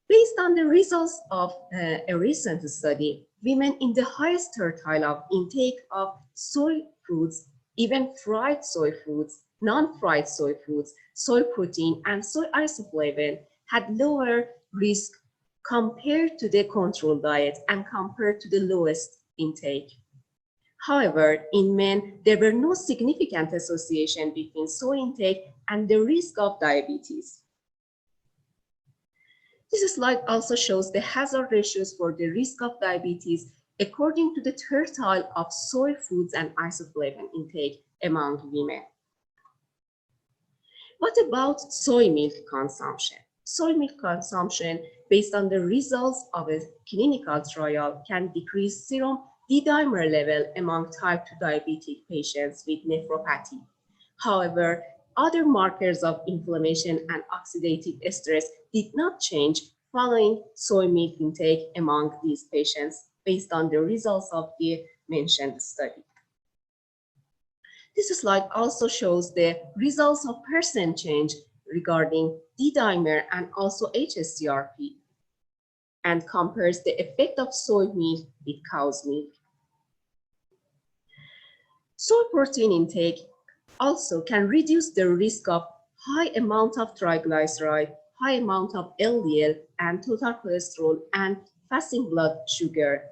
Based on the results of a recent study, women in the highest tertile of intake of soy foods, even fried soy foods, non-fried soy foods, soy protein, and soy isoflavone had lower risk compared to the control diet and compared to the lowest intake. However, in men, there were no significant association between soy intake and the risk of diabetes. This slide also shows the hazard ratios for the risk of diabetes according to the tertile of soy foods and isoflavone intake among women. What about soy milk consumption? Soy milk consumption, based on the results of a clinical trial, can decrease serum D-dimer level among type 2 diabetic patients with nephropathy. However, other markers of inflammation and oxidative stress did not change following soy milk intake among these patients based on the results of the mentioned study. This slide also shows the results of percent change regarding D-dimer and also hsCRP and compares the effect of soy milk with cow's milk. Soy protein intake also can reduce the risk of high amount of triglyceride, high amount of LDL and total cholesterol and fasting blood sugar,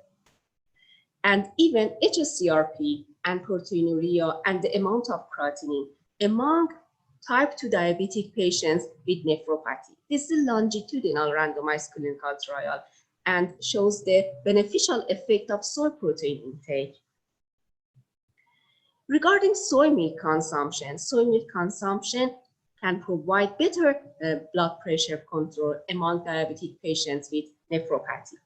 and even hsCRP and proteinuria and the amount of creatinine among type 2 diabetic patients with nephropathy. This is a longitudinal randomized clinical trial and shows the beneficial effect of soy protein intake. Regarding soy milk consumption can provide better blood pressure control among diabetic patients with nephropathy.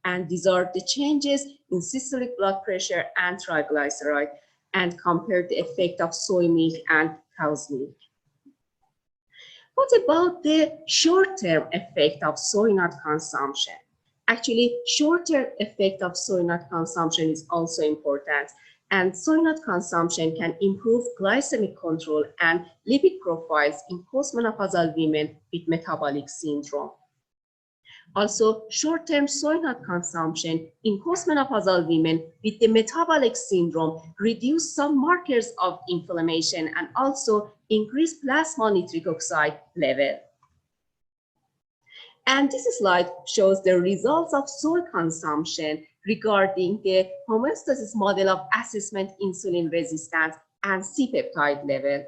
And these are the changes in systolic blood pressure and triglyceride and compare the effect of soy milk and cow's milk. What about the short-term effect of soy nut consumption? Actually, short-term effect of soy nut consumption is also important. And soy nut consumption can improve glycemic control and lipid profiles in postmenopausal women with metabolic syndrome. Also, short-term soy nut consumption in postmenopausal women with the metabolic syndrome reduce some markers of inflammation and also increase plasma nitric oxide level. And this slide shows the results of soy consumption regarding the homeostasis model of assessment insulin resistance and C-peptide level.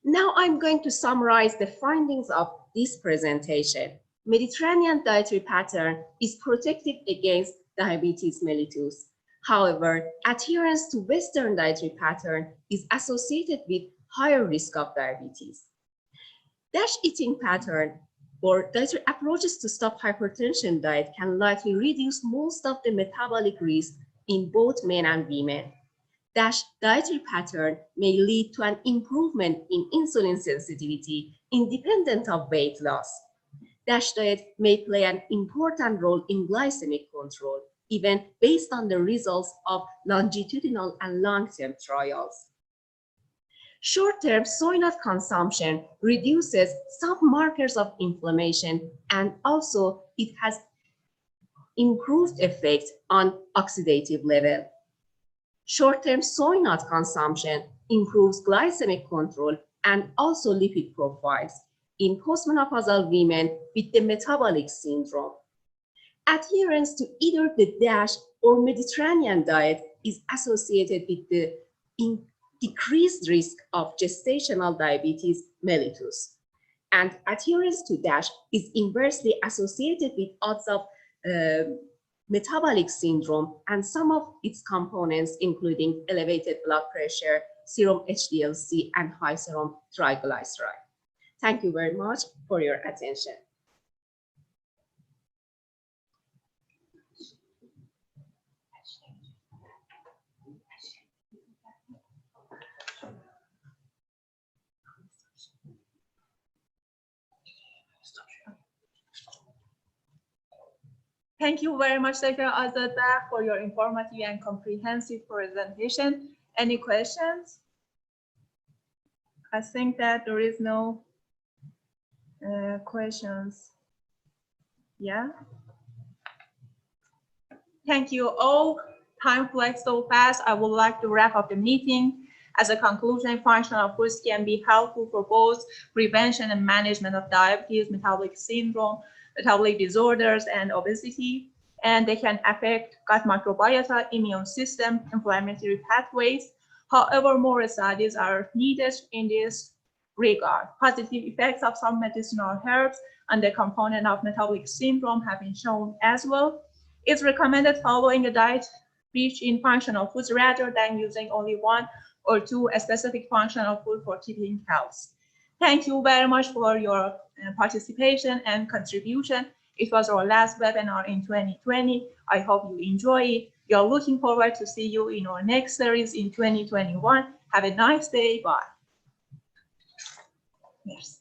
Now I'm going to summarize the findings of this presentation. Mediterranean dietary pattern is protective against diabetes mellitus. However, adherence to Western dietary pattern is associated with higher risk of diabetes. DASH eating pattern or dietary approaches to stop hypertension diet can likely reduce most of the metabolic risk in both men and women. DASH dietary pattern may lead to an improvement in insulin sensitivity independent of weight loss. DASH diet may play an important role in glycemic control, even based on the results of longitudinal and long-term trials. Short-term soy nut consumption reduces some markers of inflammation, and also it has improved effect on oxidative level. Short-term soy nut consumption improves glycemic control and also lipid profiles in postmenopausal women with the metabolic syndrome. Adherence to either the DASH or Mediterranean diet is associated with the decreased risk of gestational diabetes mellitus. And adherence to DASH is inversely associated with odds of metabolic syndrome and some of its components, including elevated blood pressure, serum HDL-C, and high serum triglyceride. Thank you very much for your attention. Thank you very much, Dr. Azadeh, for your informative and comprehensive presentation. Any questions? I think that there is no questions. Yeah. Thank you all. Time flies so fast. I would like to wrap up the meeting. As a conclusion, functional foods can be helpful for both prevention and management of diabetes, metabolic syndrome, metabolic disorders, and obesity. And they can affect gut microbiota, immune system, inflammatory pathways. However, more studies are needed in this regard. Positive effects of some medicinal herbs on the component of metabolic syndrome have been shown as well. It's recommended following a diet rich in functional foods rather than using only one or two specific functional food for keeping health. Thank you very much for your participation and contribution. It was our last webinar in 2020. I hope you enjoy it. We are looking forward to see you in our next series in 2021. Have a nice day. Bye. Yes.